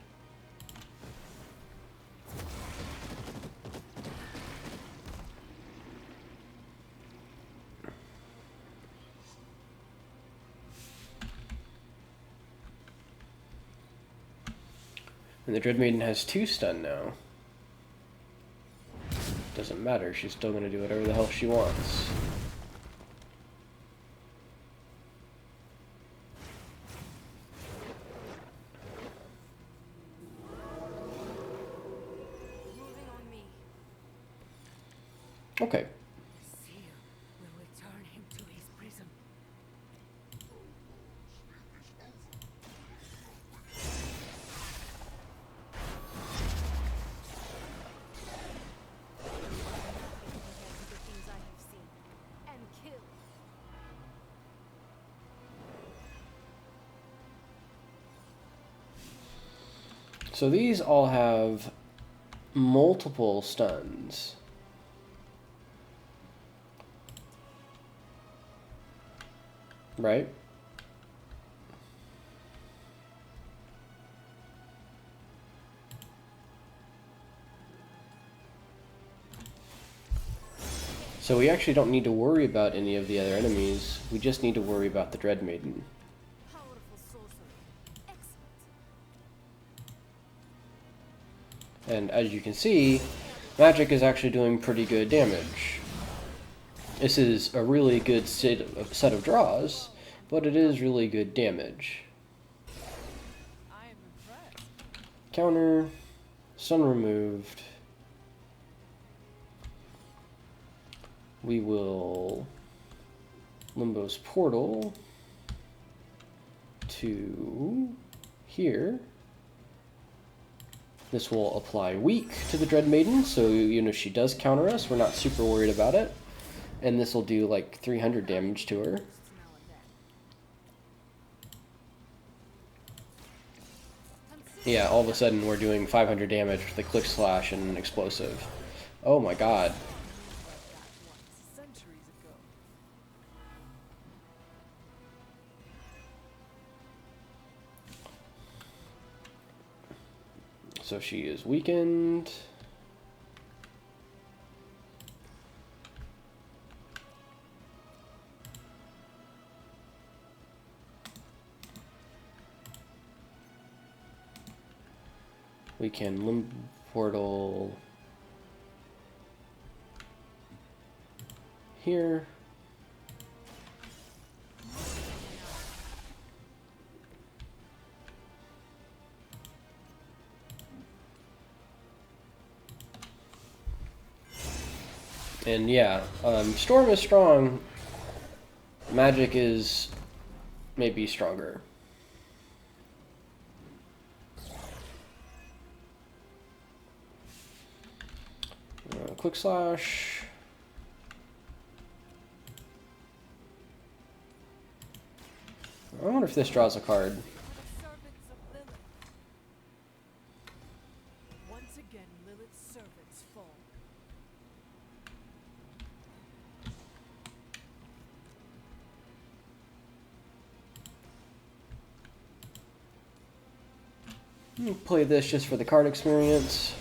And the Dread Maiden has 2 stun now. Doesn't matter, she's still gonna do whatever the hell she wants. Moving on me. Okay. The seal will return him to his prison. Compared to the things I have seen and killed. So these all have multiple stuns. Right? So we actually don't need to worry about any of the other enemies. We just need to worry about the Dread Maiden. Powerful sorcery. Excellent. And as you can see, magic is actually doing pretty good damage. This is a really good set of draws, but it is really good damage. I am impressed. Counter, sun removed. We will Limbo's Portal to here. This will apply weak to the Dread Maiden, so you know she does counter us. We're not super worried about it. And this will do like 300 damage to her. Now and then. Yeah, all of a sudden we're doing 500 damage with a Click Slash and an Explosive. Oh my god. Centuries ago. So she is weakened. We can Limb Portal here. And yeah, Storm is strong. Magic is maybe stronger. Quick Slash. I wonder if this draws a card. For the servants of Lilith, Play this just for the card experience.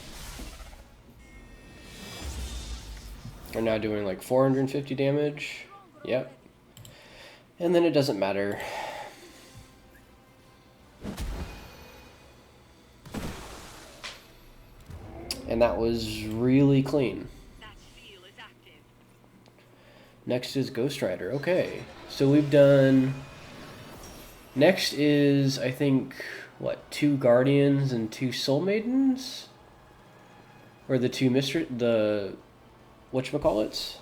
We're now doing like 450 damage. Yep. And then it doesn't matter. And that was really clean. That seal is active. Next is Ghost Rider. Okay. So we've done... Next is, I think, what, 2 Guardians and 2 Soul Maidens? Or the 2 the... whatchamacallits?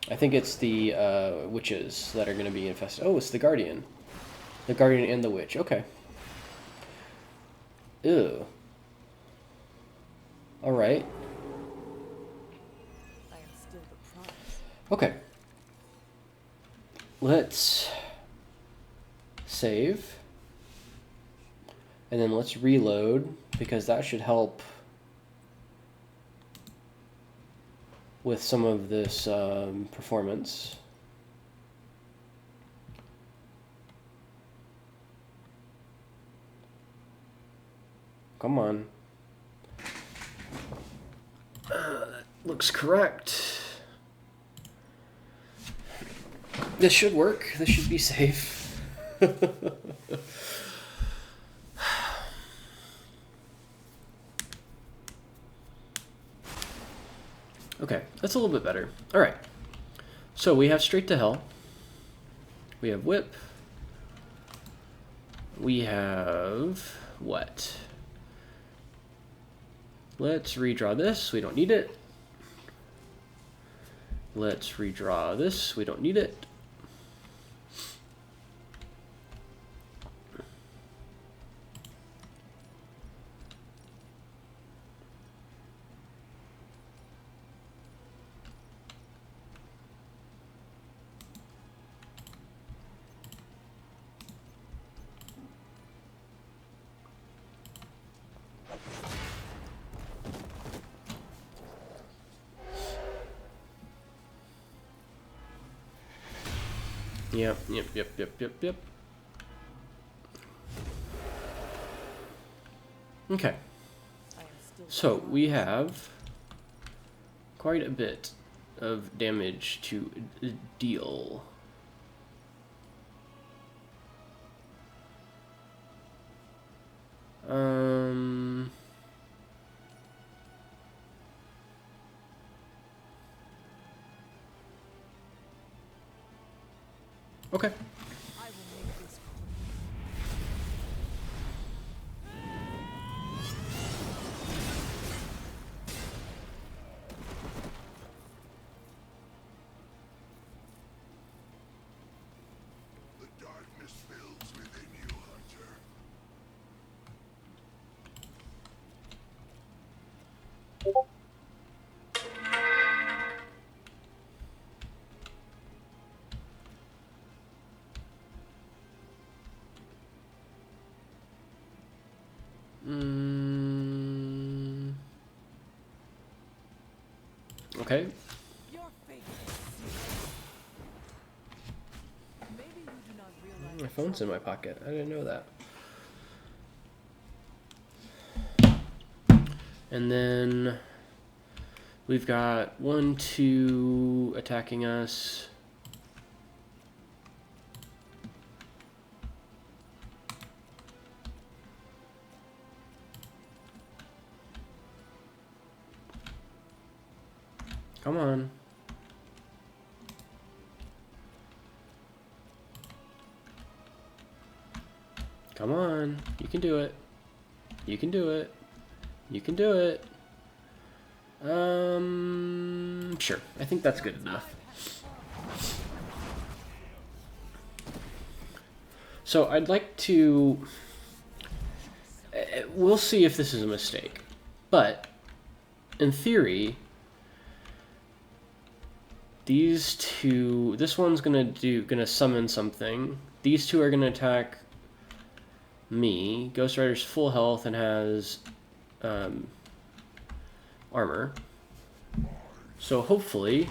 I think it's the witches that are going to be infested. Oh, it's the Guardian. The Guardian and the Witch. Okay. Ew. Alright. I am still the prize. Okay. Let's save. And then let's reload, because that should help with some of this performance. Come on. That looks correct. This should work. This should be safe. Okay, that's a little bit better. Alright. So we have Straight to Hell. We have Whip. We have... what? Let's redraw this. We don't need it. Let's redraw this. We don't need it. Yep. Okay. I am still So we have quite a bit of damage to deal. Okay. I will make this The darkness builds within you, Hunter. Okay. your fate is sealed. Maybe you do not realize My phone's in my pocket. I didn't know that. And then we've got 1, 2 attacking us. Come on. Come on. You can do it. You can do it. You can do it. Sure. I think that's good enough. So I'd like to... We'll see if this is a mistake. But, in theory... These two... This one's gonna summon something. These two are gonna attack... me. Ghost Rider's full health and has armor. So hopefully,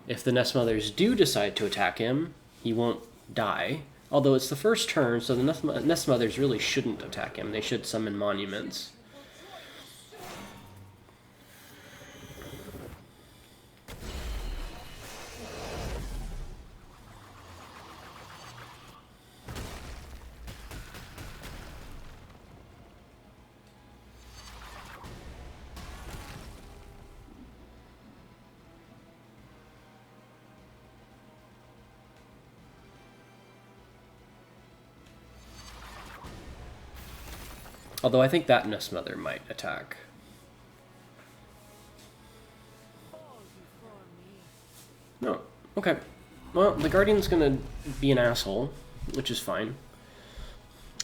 if the Nest Mothers do decide to attack him, he won't die. Although it's the first turn, so the Nest Mothers really shouldn't attack him. They should summon monuments. Although I think that Nest Mother might attack. All before me. No. Okay. Well, the Guardian's gonna be an asshole, which is fine.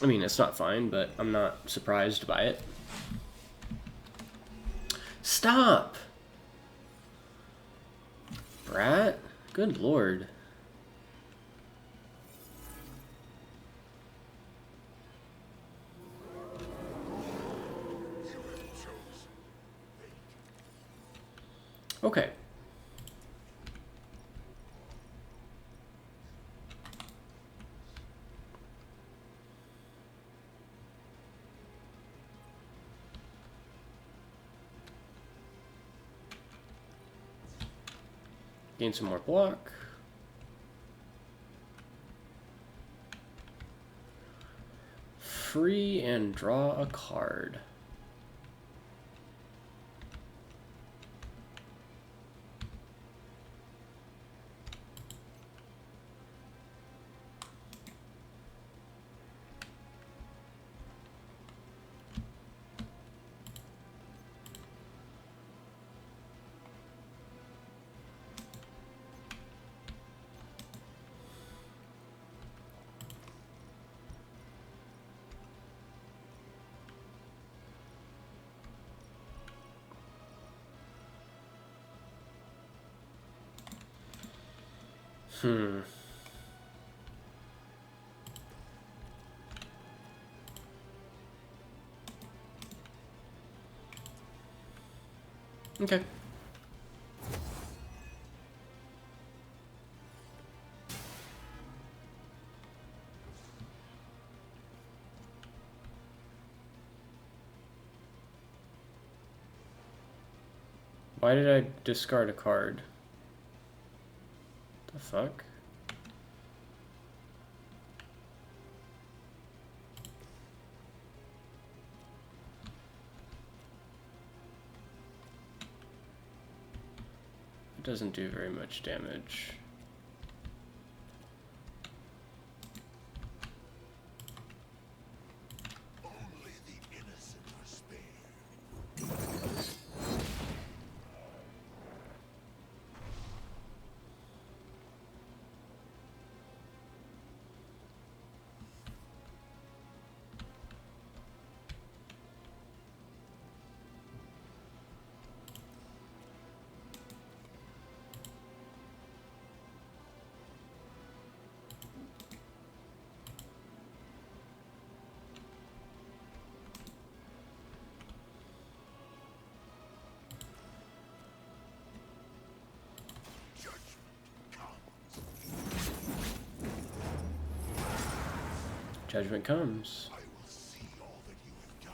I mean, it's not fine, but I'm not surprised by it. Stop! Brat? Good lord. Okay. Gain some more block. Free and draw a card. Okay. Why did I discard a card? The fuck? It doesn't do very much damage. Only the innocent are spared. Judgment comes. I will see all that you have done.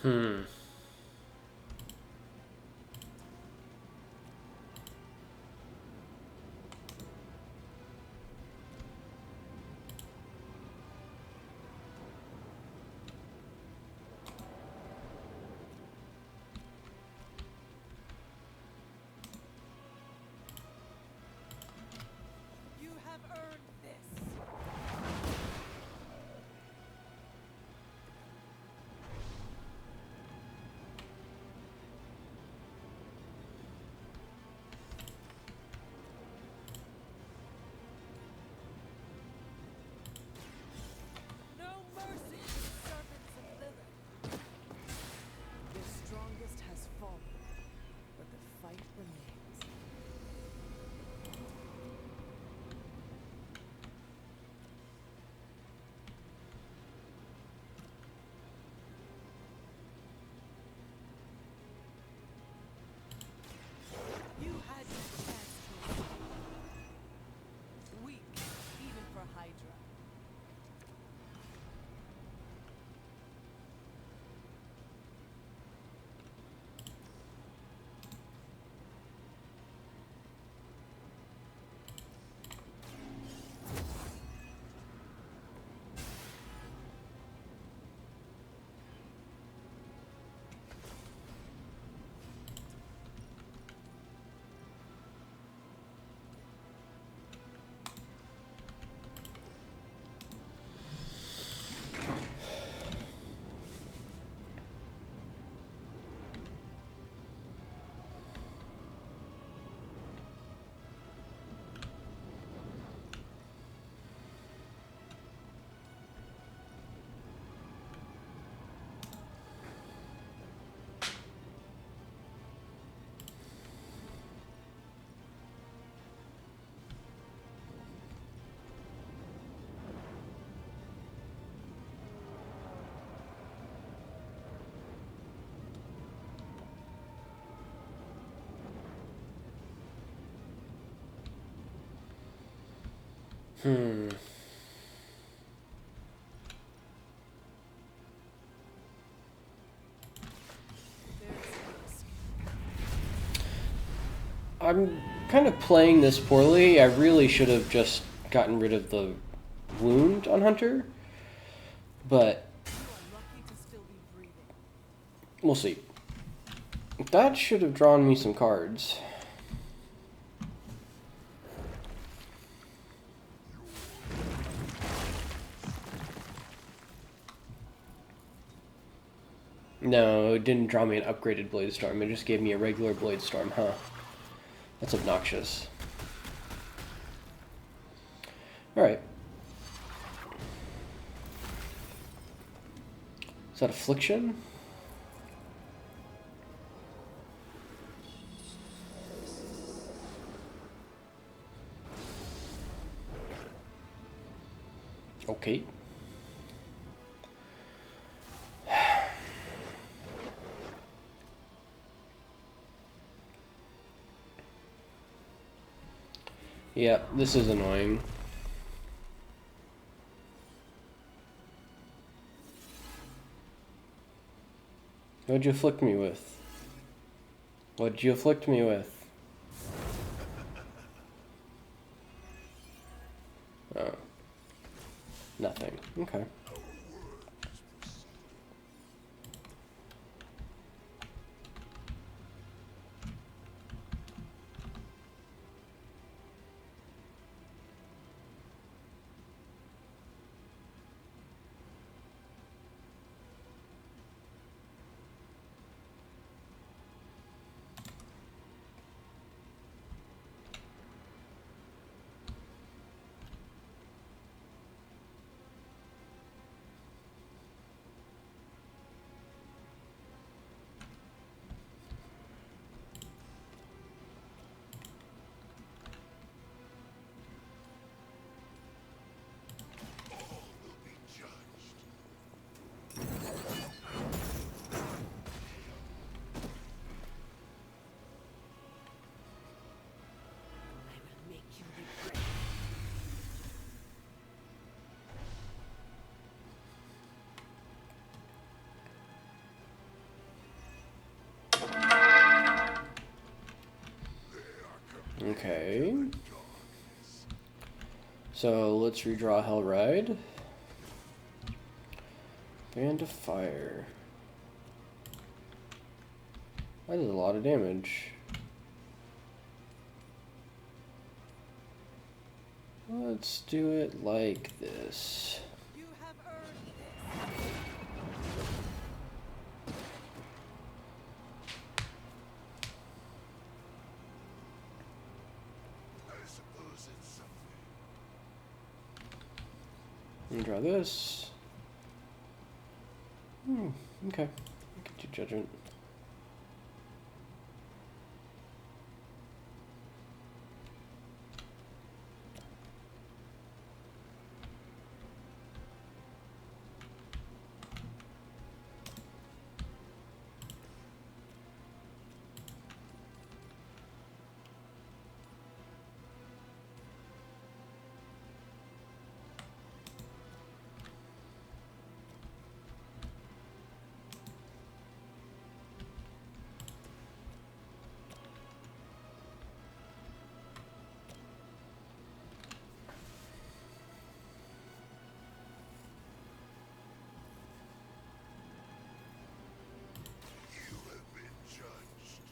Hmm. You have earned this. No mercy to the servants of Lilith. Their strongest has fallen, but the fight remains. You had your chance to escape. Weak, even for Hydra. Hmm. There's risk. I'm kind of playing this poorly. I really should have just gotten rid of the wound on Hunter, but You are lucky to still be breathing. we'll see. That should have drawn me some cards. No, it didn't draw me an upgraded Blade Storm. It just gave me a regular Blade Storm, huh? That's obnoxious. Alright. Is that Affliction? Okay. Yeah, this is annoying. What'd you afflict me with? What'd you afflict me with? Oh. Nothing. Okay. Okay. So let's redraw Hellride. Band of Fire. That is a lot of damage. Let's do it like this. You have earned this. I suppose it's something. And draw this. Okay. I can do Judgment. You have been judged.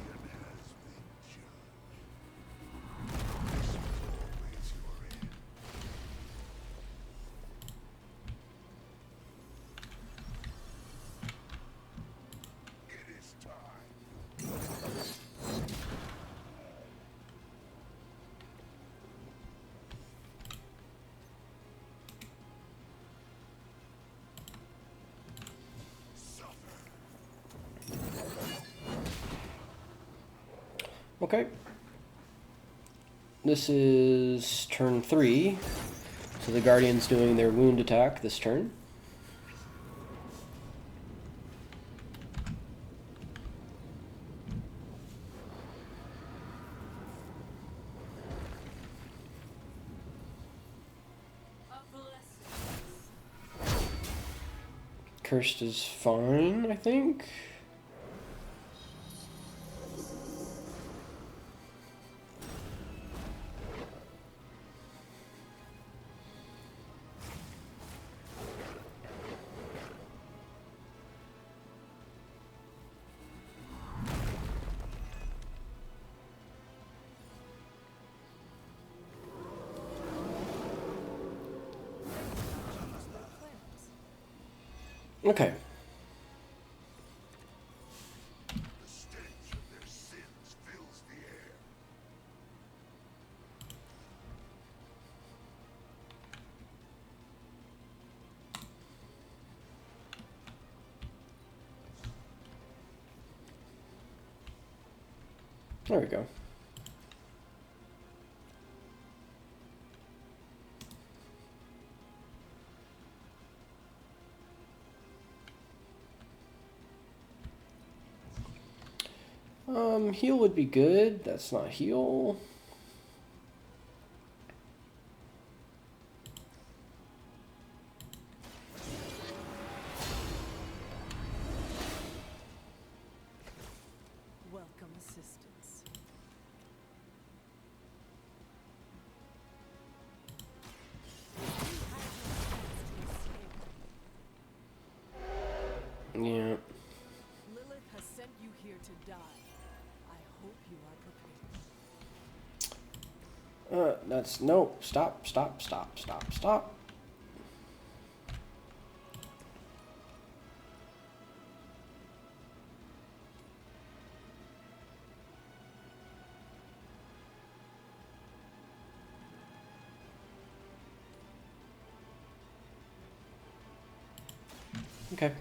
Champion has been judged. This was always your end. It is time. Suffer. Okay. This is turn 3. So the Guardian's doing their wound attack this turn. Cursed is fine, I think. Okay. The stench of their sins fills the air. There we go. Heal would be good. That's not heal. Welcome assistance. Yeah. Lilith has sent you here to die. I hope you are prepared. That's no. Stop. Stop. Stop. Stop. Stop. Okay.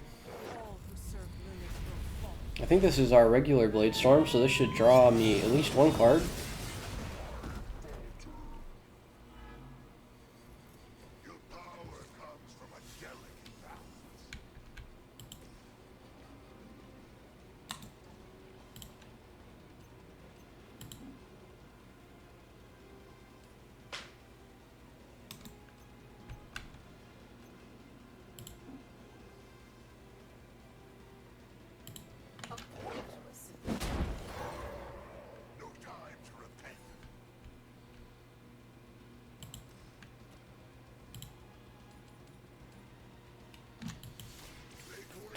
All who serve Lilith will fall. I think this is our regular Blade Storm, so this should draw me at least one card. Your power comes from a delicate balance.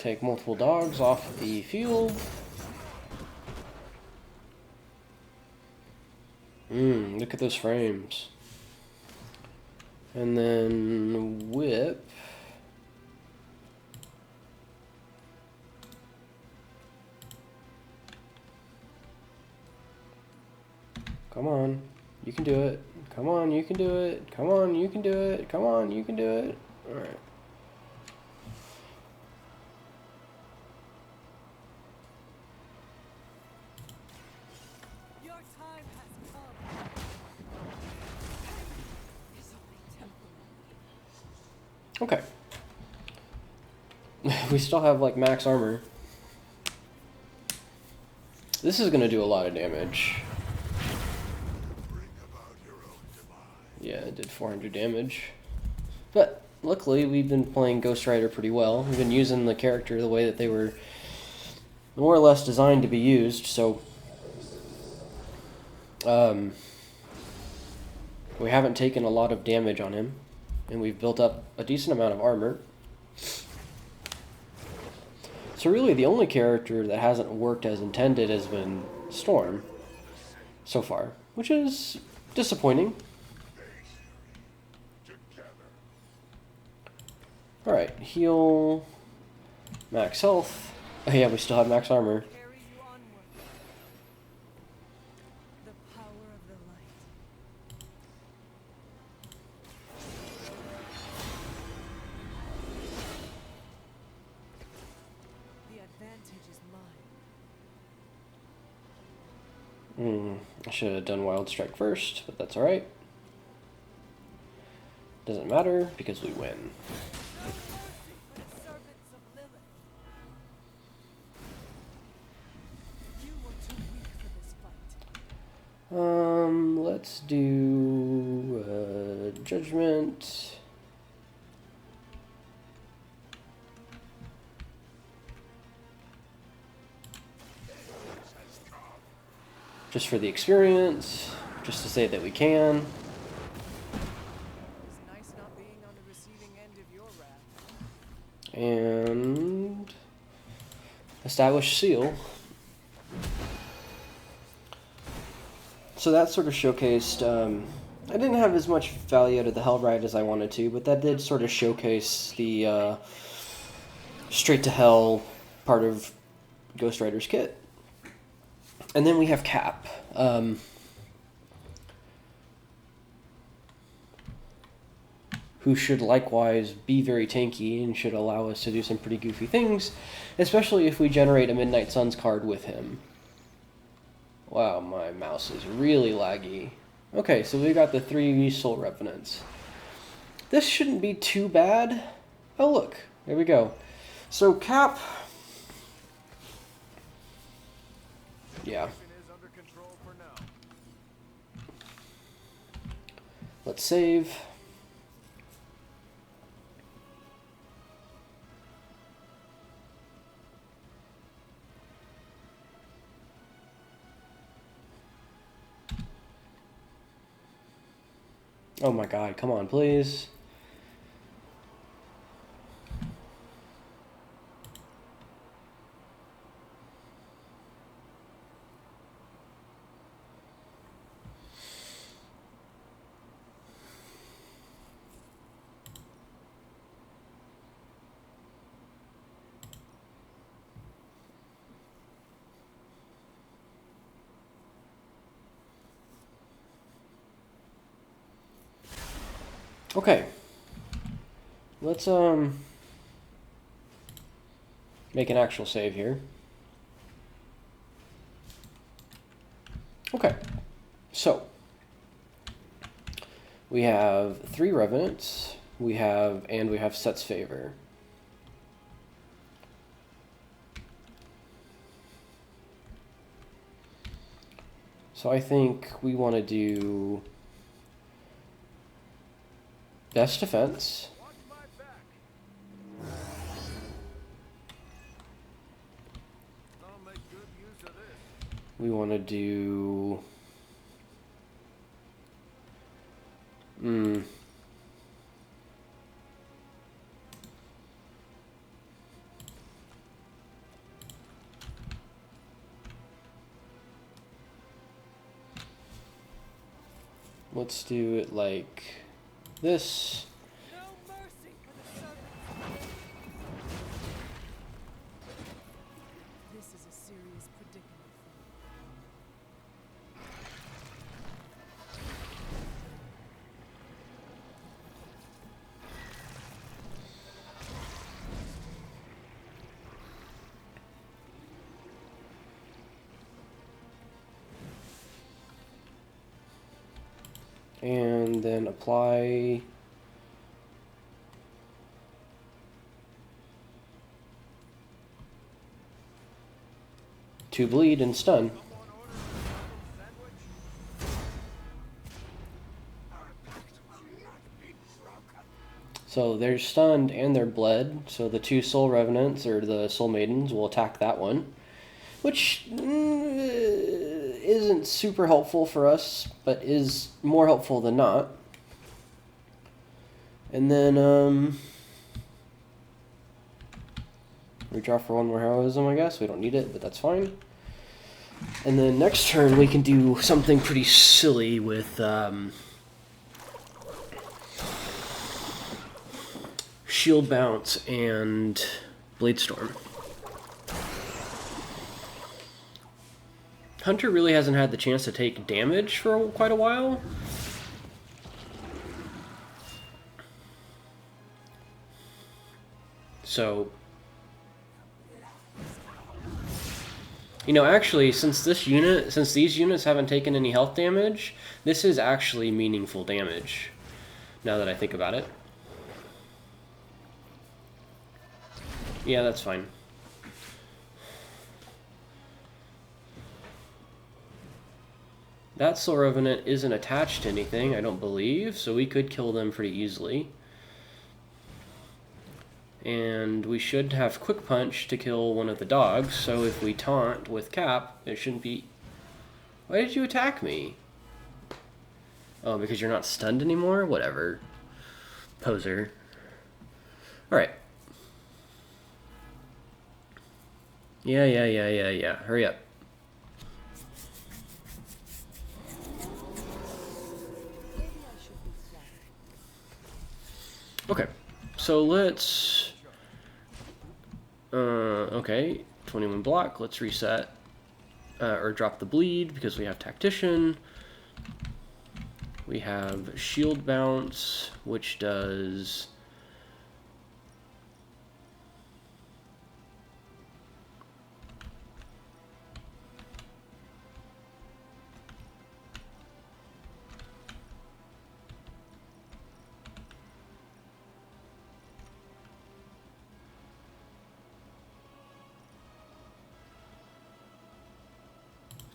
take multiple dogs off the field. Look at those frames. And then whip. Come on, you can do it. Come on, you can do it. Come on, you can do it. Come on, you can do it. All right. Your time has come. It's only temporary. Okay. We still have like max armor. This is gonna do a lot of damage. Yeah, it did 400 damage. But luckily, we've been playing Ghost Rider pretty well. We've been using the character the way that they were more or less designed to be used, so we haven't taken a lot of damage on him, and we've built up a decent amount of armor. So really, the only character that hasn't worked as intended has been Storm so far, which is disappointing. Alright, heal, max health. Oh yeah, we still have max armor. Carry you onward. The power of the light. The advantage is mine. I should have done Wild Strike first, but that's alright. Doesn't matter, because we win. No mercy for the servants of Lilith. You were too weak for this fight. Let's do Judgment. Just for the experience, just to say that we can. It's nice not being on the receiving end of your wrath. And establish seal. So that sort of showcased, I didn't have as much value out of the Hellride as I wanted to, but that did sort of showcase the straight to hell part of Ghost Rider's kit. And then we have Cap. Who should likewise be very tanky and should allow us to do some pretty goofy things, especially if we generate a Midnight Suns card with him. Wow, my mouse is really laggy. Okay, so we got the 3 Soul Revenants. This shouldn't be too bad. Oh look, there we go. So Cap... yeah. Let's save. Oh my god, come on, please. Okay. Let's make an actual save here. Okay. So we have 3 Revenants. We have Set's Favor. So I think we want to do Best Defense. We want to do... Let's do it like this. No mercy for the servants of Lilith. This is a serious predicament for you. And then apply to bleed and stun. So they're stunned and they're bled, so the two soul revenants or the soul maidens will attack that one, which isn't super helpful for us, but is more helpful than not. And then we draw for one more heroism, I guess. We don't need it, but that's fine. And then next turn we can do something pretty silly with Shield Bounce and Blade Storm. Hunter really hasn't had the chance to take damage for quite a while. So, you know, actually, since these units haven't taken any health damage, this is actually meaningful damage, now that I think about it. Yeah, that's fine. That Soul Revenant isn't attached to anything, I don't believe, so we could kill them pretty easily. And we should have Quick Punch to kill one of the dogs, so if we taunt with Cap, it shouldn't be... Why did you attack me? Oh, because you're not stunned anymore? Whatever. Poser. Alright. Yeah. Hurry up. Okay. So let's... okay. 21 block. Let's reset. Or drop the bleed because we have Tactician. We have Shield Bounce, which does...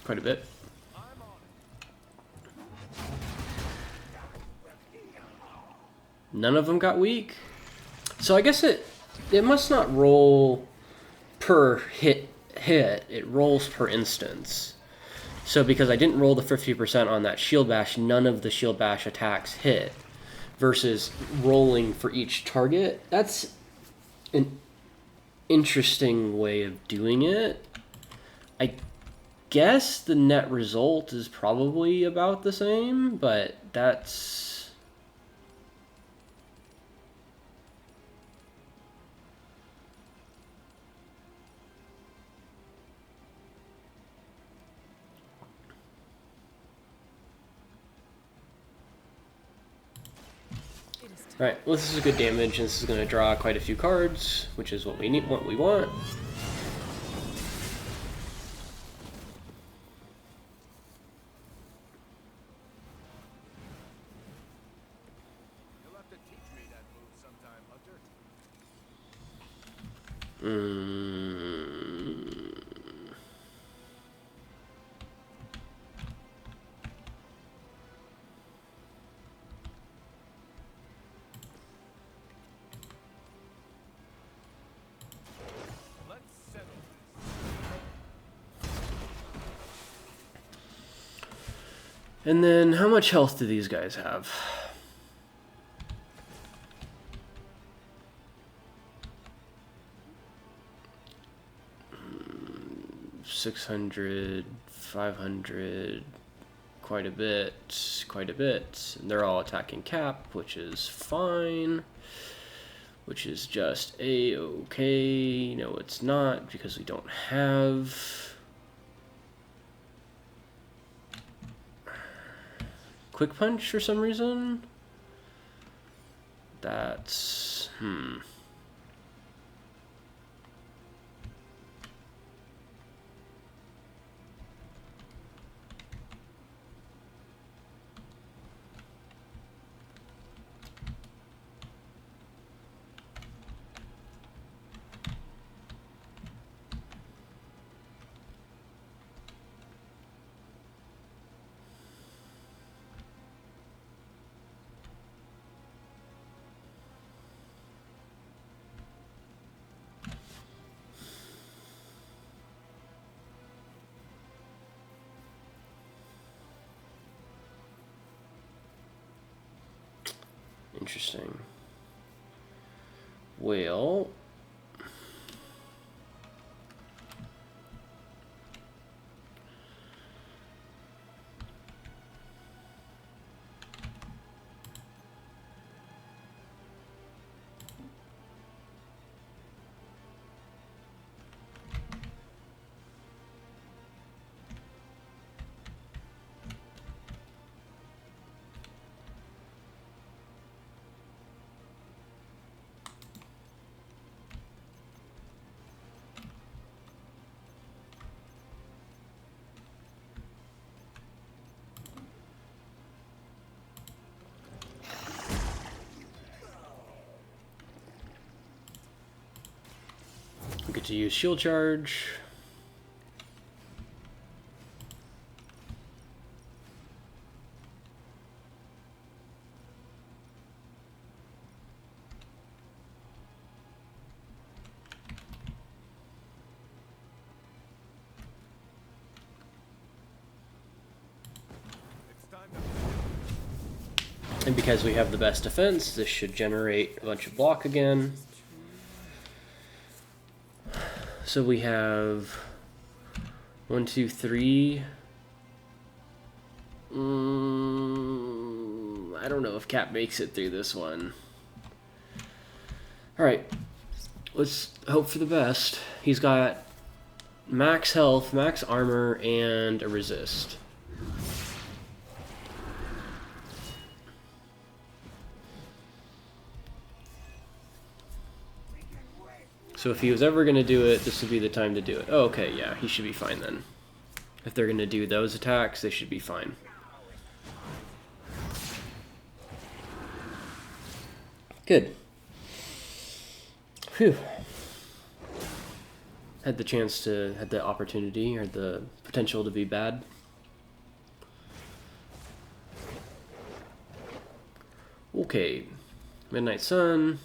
quite a bit. None of them got weak. So I guess it must not roll per hit. It rolls per instance. So because I didn't roll the 50% on that Shield Bash, none of the Shield Bash attacks hit. Versus rolling for each target. That's an interesting way of doing it. I guess the net result is probably about the same, but that's... Alright, well this is a good damage, and this is going to draw quite a few cards, which is what we need, what we want. And then, how much health do these guys have? $600, $500, quite a bit, quite a bit. And they're all attacking Cap, which is fine. Which is just a-okay. No, it's not, because we don't have... Quick Punch for some reason? That's... Interesting. Well... we get to use Shield Charge. It's time to And because we have the best defense, this should generate a bunch of block again. So we have 1, 2, 3. I don't know if Cap makes it through this one. Alright, let's hope for the best. He's got max health, max armor, and a resist. So if he was ever going to do it, this would be the time to do it. Oh, okay, yeah, he should be fine then. If they're going to do those attacks, they should be fine. Good. Phew. Had the opportunity, or the potential to be bad. Okay. Midnight Sun.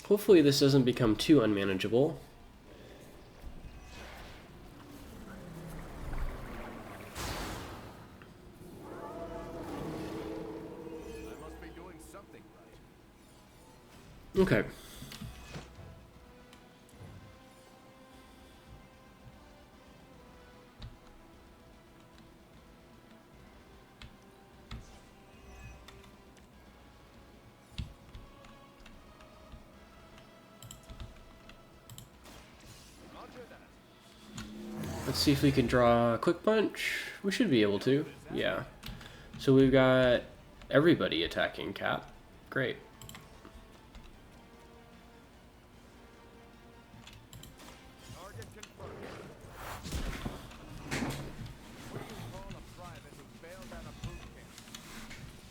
Hopefully this doesn't become too unmanageable. I must be doing something right. Okay. Roger that. Let's see if we can draw a quick punch. We should be able to. Yeah. So we've got everybody attacking Cap. Great. Target confirmed. What do you call a private who bailed out of boot camp?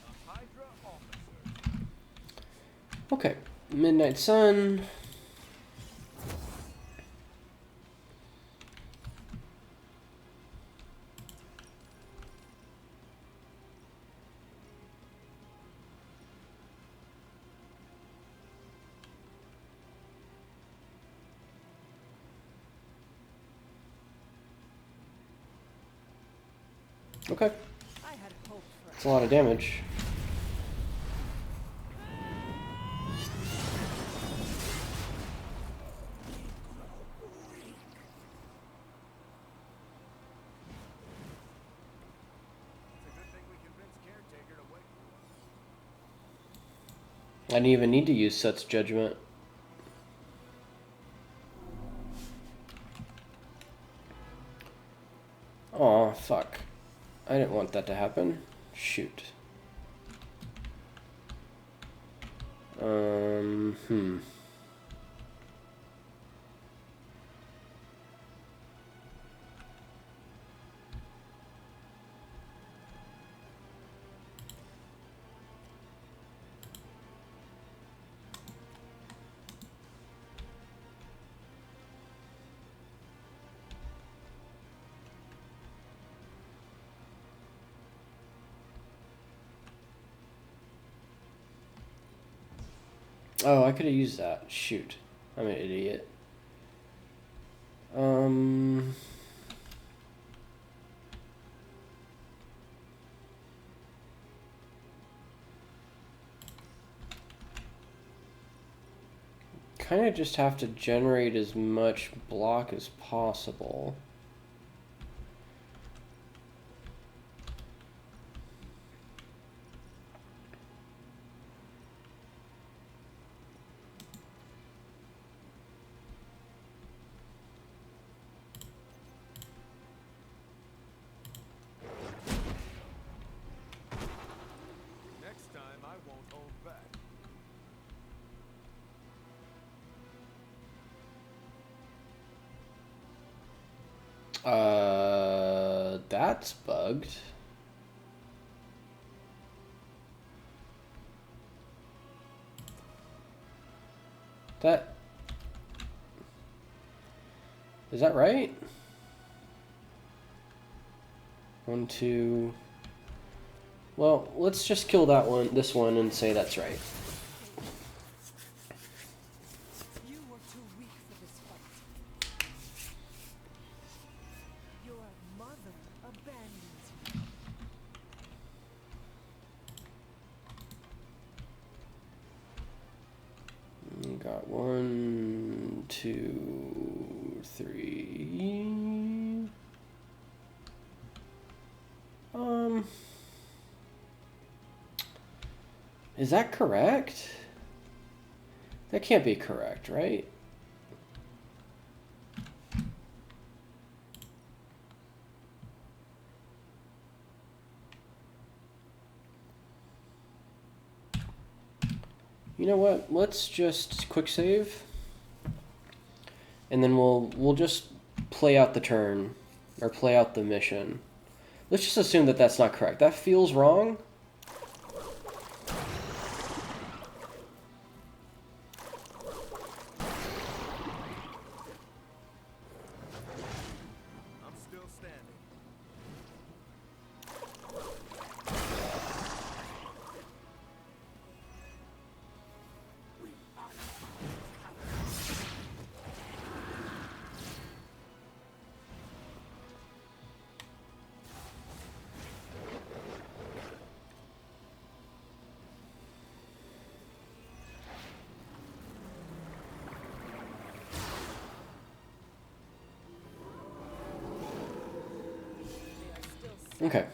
A Hydra officer. Okay. Midnight Sun. Okay, I had hoped for that's a lot of damage. It's a good thing we convinced Caretaker to wait. I didn't even need to use Set's Judgment. Aw, fuck. I didn't want that to happen. Shoot. Hmm. Oh, I could have used that. Shoot. I'm an idiot. Um... Kind of just have to generate as much block as possible. Next time, I won't hold back. That's bugged. That... Is that right? 1, 2... Well, let's just kill that one, this one, and say that's right. you were too weak for this fight. Your mother abandons you. Got 1, 2, 3. Is that correct? That can't be correct, right? You know what? Let's just quick save, and then we'll just play out the turn, or play out the mission. Let's just assume that that's not correct. That feels wrong. I'm still standing. They are still Okay.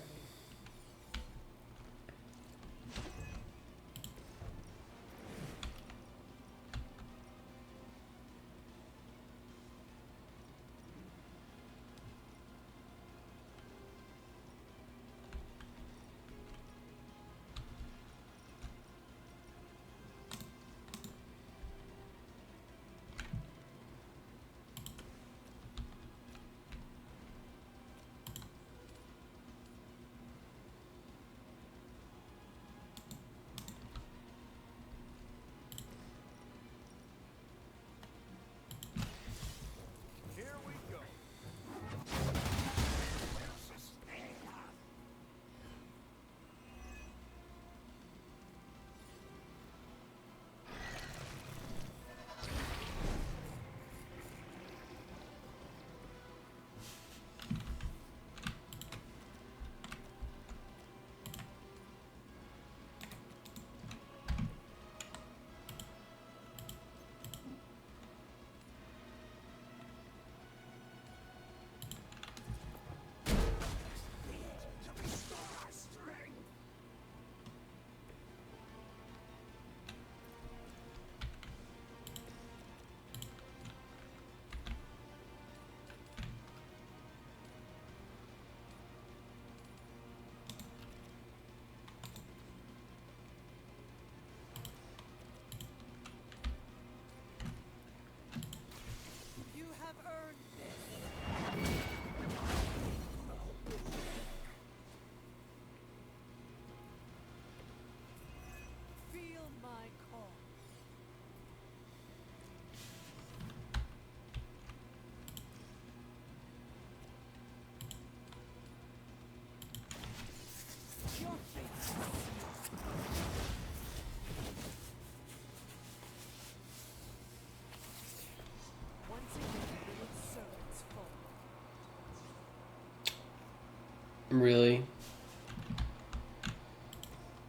Really?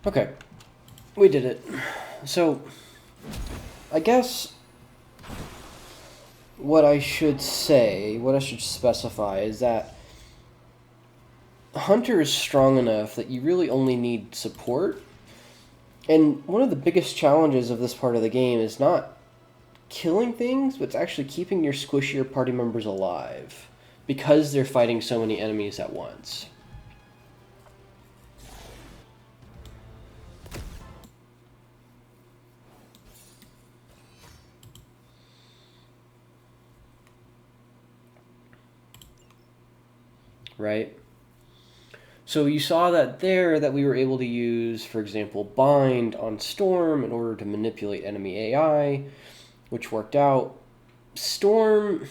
Okay. We did it. So, I guess what I should say, what I should specify is that Hunter is strong enough that you really only need support. And one of the biggest challenges of this part of the game is not killing things, but it's actually keeping your squishier party members alive because they're fighting so many enemies at once. Right? So you saw that there that we were able to use, for example, bind on Storm in order to manipulate enemy AI, which worked out. Storm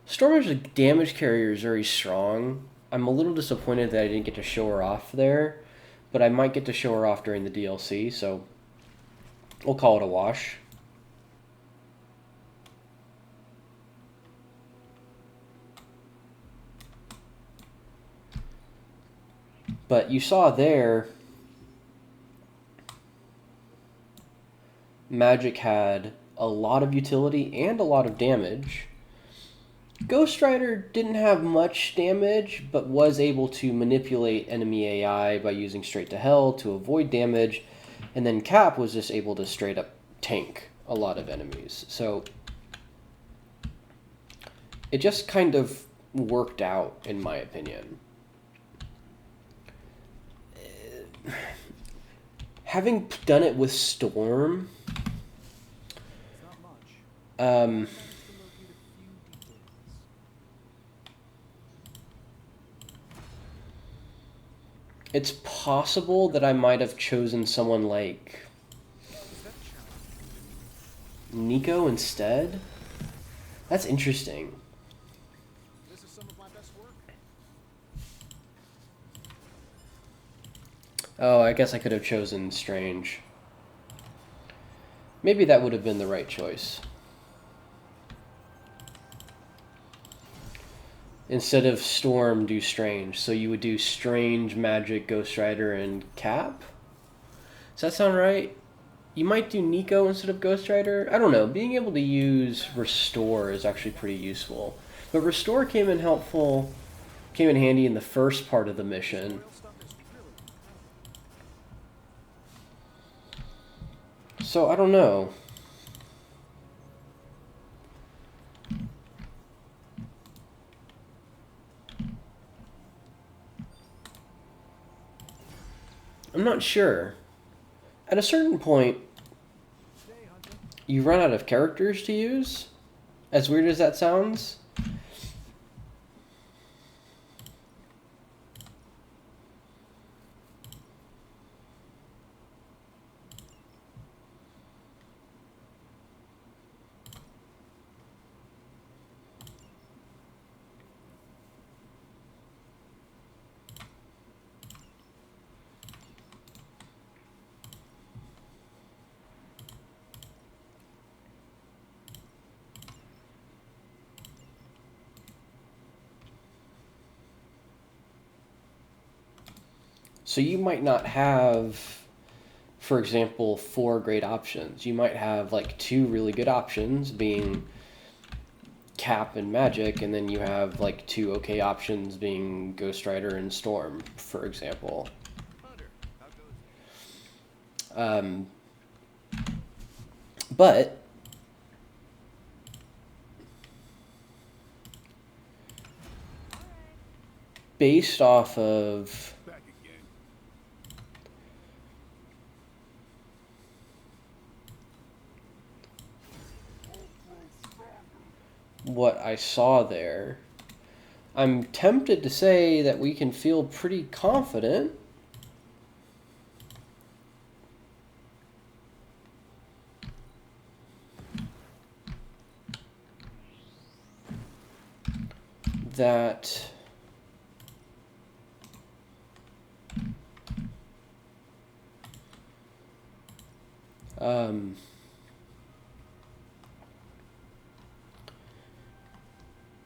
as a damage carrier is very strong. I'm a little disappointed that I didn't get to show her off there, but I might get to show her off during the DLC, so we'll call it a wash. But you saw there, Magic had a lot of utility and a lot of damage. Ghost Rider didn't have much damage, but was able to manipulate enemy AI by using Straight to Hell to avoid damage, and then Cap was just able to straight up tank a lot of enemies. So it just kind of worked out, in my opinion. Having done it with Storm, It's not much. I managed to locate a few details. it's possible that I might have chosen someone like Is that challenging? Nico instead. That's interesting. This is some of my best work. Oh, I guess I could have chosen Strange. Maybe that would have been the right choice. Instead of Storm, do Strange. So you would do Strange, Magic, Ghost Rider, and Cap? Does that sound right? You might do Nico instead of Ghost Rider? I don't know. Being able to use Restore is actually pretty useful. But Restore came in handy in the first part of the mission. Real stuff is really incredible. So I don't know. I'm not sure. At a certain point, Hey, Hunter. you run out of characters to use. As weird as that sounds. So you might not have, for example, 4 great options. You might have like 2 really good options being Cap and Magic, and then you have like 2 okay options being Ghost Rider and Storm, for example. Hunter, how goes it? But based off of Back again. what I saw there, I'm tempted to say that we can feel pretty confident that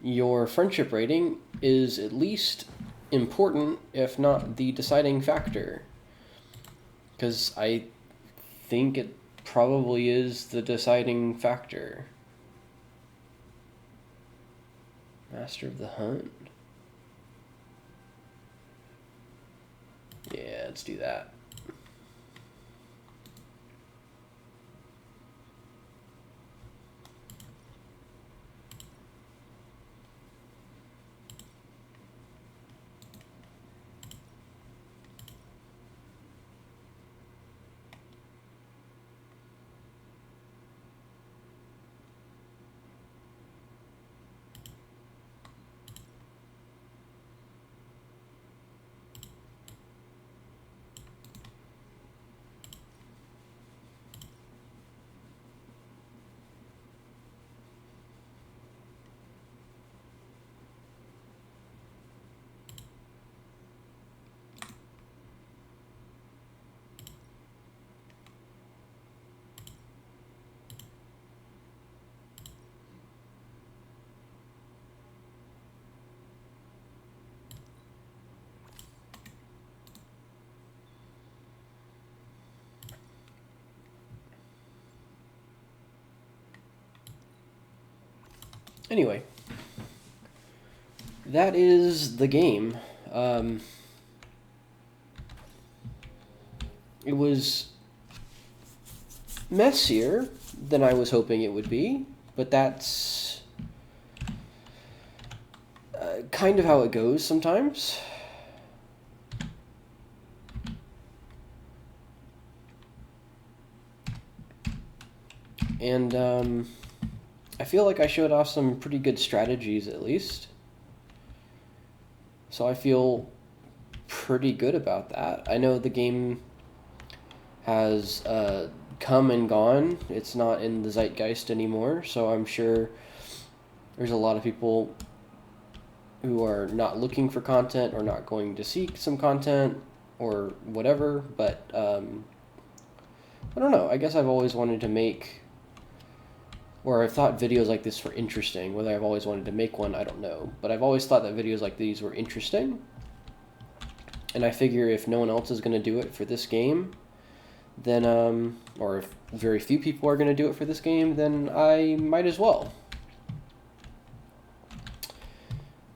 your friendship rating is at least important, if not the deciding factor. Because I think it probably is the deciding factor. Master of the Hunt. Yeah, let's do that. Anyway, that is the game. It was messier than I was hoping it would be, but that's kind of how it goes sometimes. And I feel like I showed off some pretty good strategies at least. So I feel pretty good about that. I know the game has come and gone. It's not in the zeitgeist anymore, so I'm sure there's a lot of people who are not looking for content or not going to seek some content or whatever, but I don't know. I guess I've always wanted to make, or I've thought videos like this were interesting. Whether I've always wanted to make one, I don't know. But I've always thought that videos like these were interesting. And I figure if no one else is going to do it for this game, then, or if very few people are going to do it for this game, then I might as well.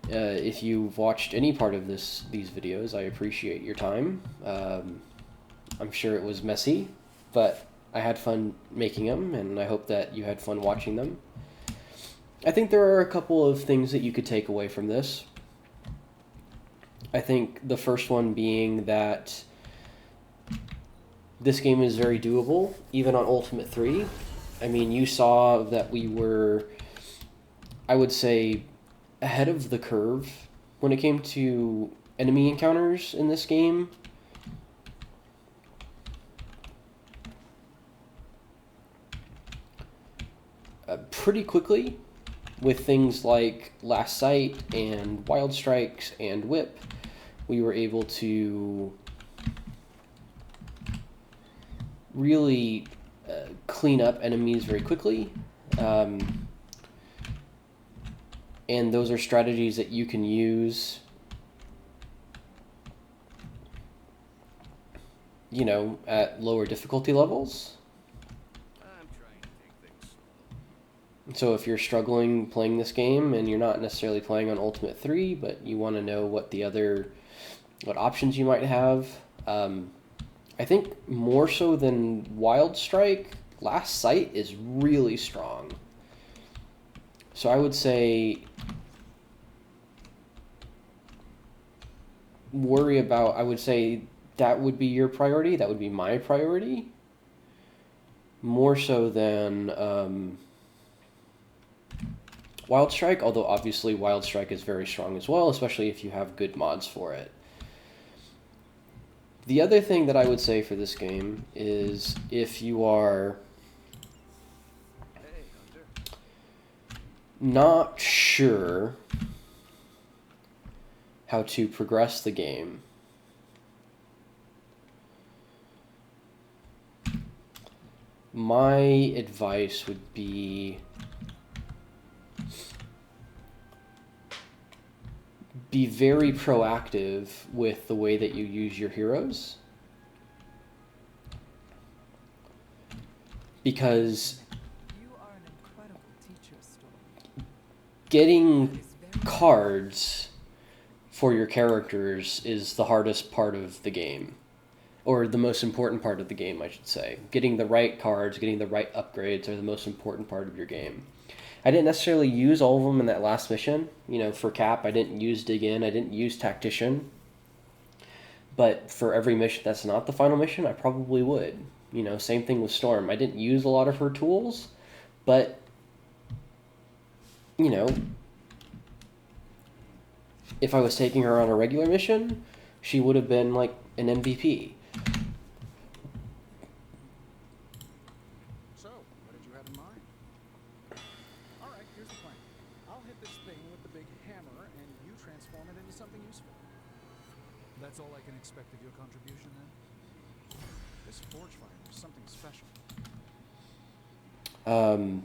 If you've watched any part of these videos, I appreciate your time. I'm sure it was messy, but I had fun making them, and I hope that you had fun watching them. I think there are a couple of things that you could take away from this. I think the first one being that this game is very doable, even on Ultimate 3. I mean, you saw that we were, I would say, ahead of the curve when it came to enemy encounters in this game. Pretty quickly, with things like Last Sight and Wild Strikes and Whip, we were able to really clean up enemies very quickly. And those are strategies that you can use, you know, at lower difficulty levels. I'm trying to take things slow. So if you're struggling playing this game and you're not necessarily playing on Ultimate 3, but you want to know what options you might have, I think more so than Wild Strike, Last Sight is really strong. So I would say I would say that would be your priority. That would be my priority. More so than Wild Strike, although obviously Wild Strike is very strong as well, especially if you have good mods for it. The other thing that I would say for this game is if you are Hey, Hunter. not sure how to progress the game, my advice would be be very proactive with the way that you use your heroes. Because You are an incredible teacher, Storm. getting That is very cards for your characters is the hardest part of the game. Or the most important part of the game, I should say. Getting the right cards, getting the right upgrades are the most important part of your game. I didn't necessarily use all of them in that last mission. You know, for Cap, I didn't use Dig In, I didn't use Tactician. But for every mission that's not the final mission, I probably would. You know, same thing with Storm. I didn't use a lot of her tools, but, you know, if I was taking her on a regular mission, she would have been like an MVP. So, what did you have in mind? Alright, here's the plan. I'll hit this thing with the big hammer, and you transform it into something useful. That's all I can expect of your contribution then? This forge fire is something special. Until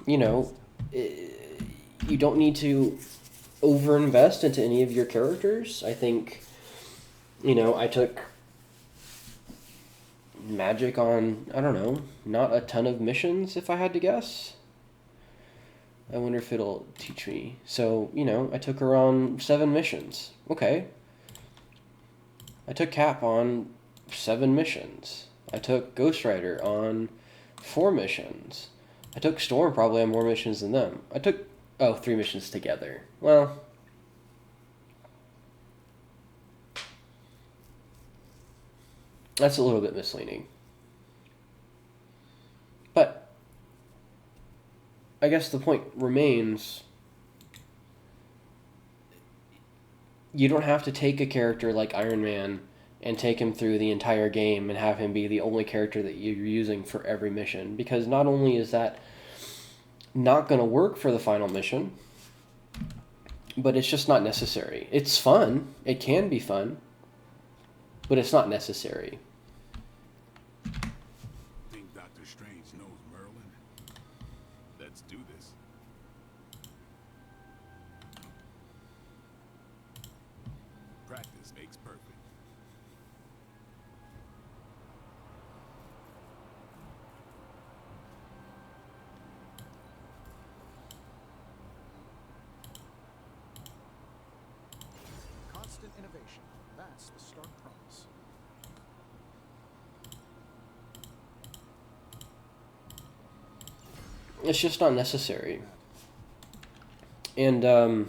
You know, you don't need to overinvest into any of your characters. I think, you know, I took magic on, I don't know, not a ton of missions, if I had to guess. I wonder if it'll teach me. So, you know, I took her on 7 missions. Okay. I took Cap on 7 missions. I took Ghost Rider on 4 missions. I took Storm probably on more missions than them. I took, 3 missions together. Well, that's a little bit misleading. But I guess the point remains, you don't have to take a character like Iron Man and take him through the entire game and have him be the only character that you're using for every mission. Because not only is that not going to work for the final mission, but it's just not necessary. It's fun. It can be fun, but it's not necessary. think Doctor Strange knows Merlin? Let's do this. Practice makes perfect. Constant innovation. That's the stark promise. It's just not necessary. And, I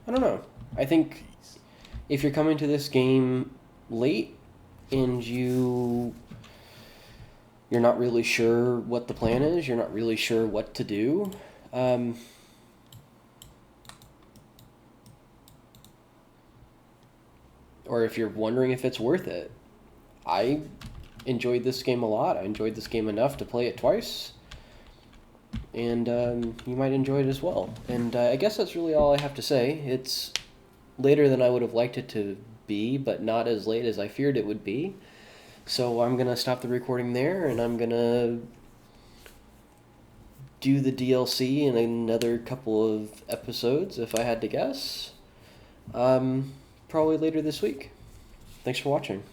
don't know. I think Peace. if you're coming to this game late and you're not really sure what the plan is, you're not really sure what to do, or if you're wondering if it's worth it, I enjoyed this game a lot. I enjoyed this game enough to play it twice, and you might enjoy it as well. And I guess that's really all I have to say. It's later than I would have liked it to be, but not as late as I feared it would be. So I'm going to stop the recording there, and I'm going to do the DLC in another couple of episodes, if I had to guess. Probably later this week. Thanks for watching.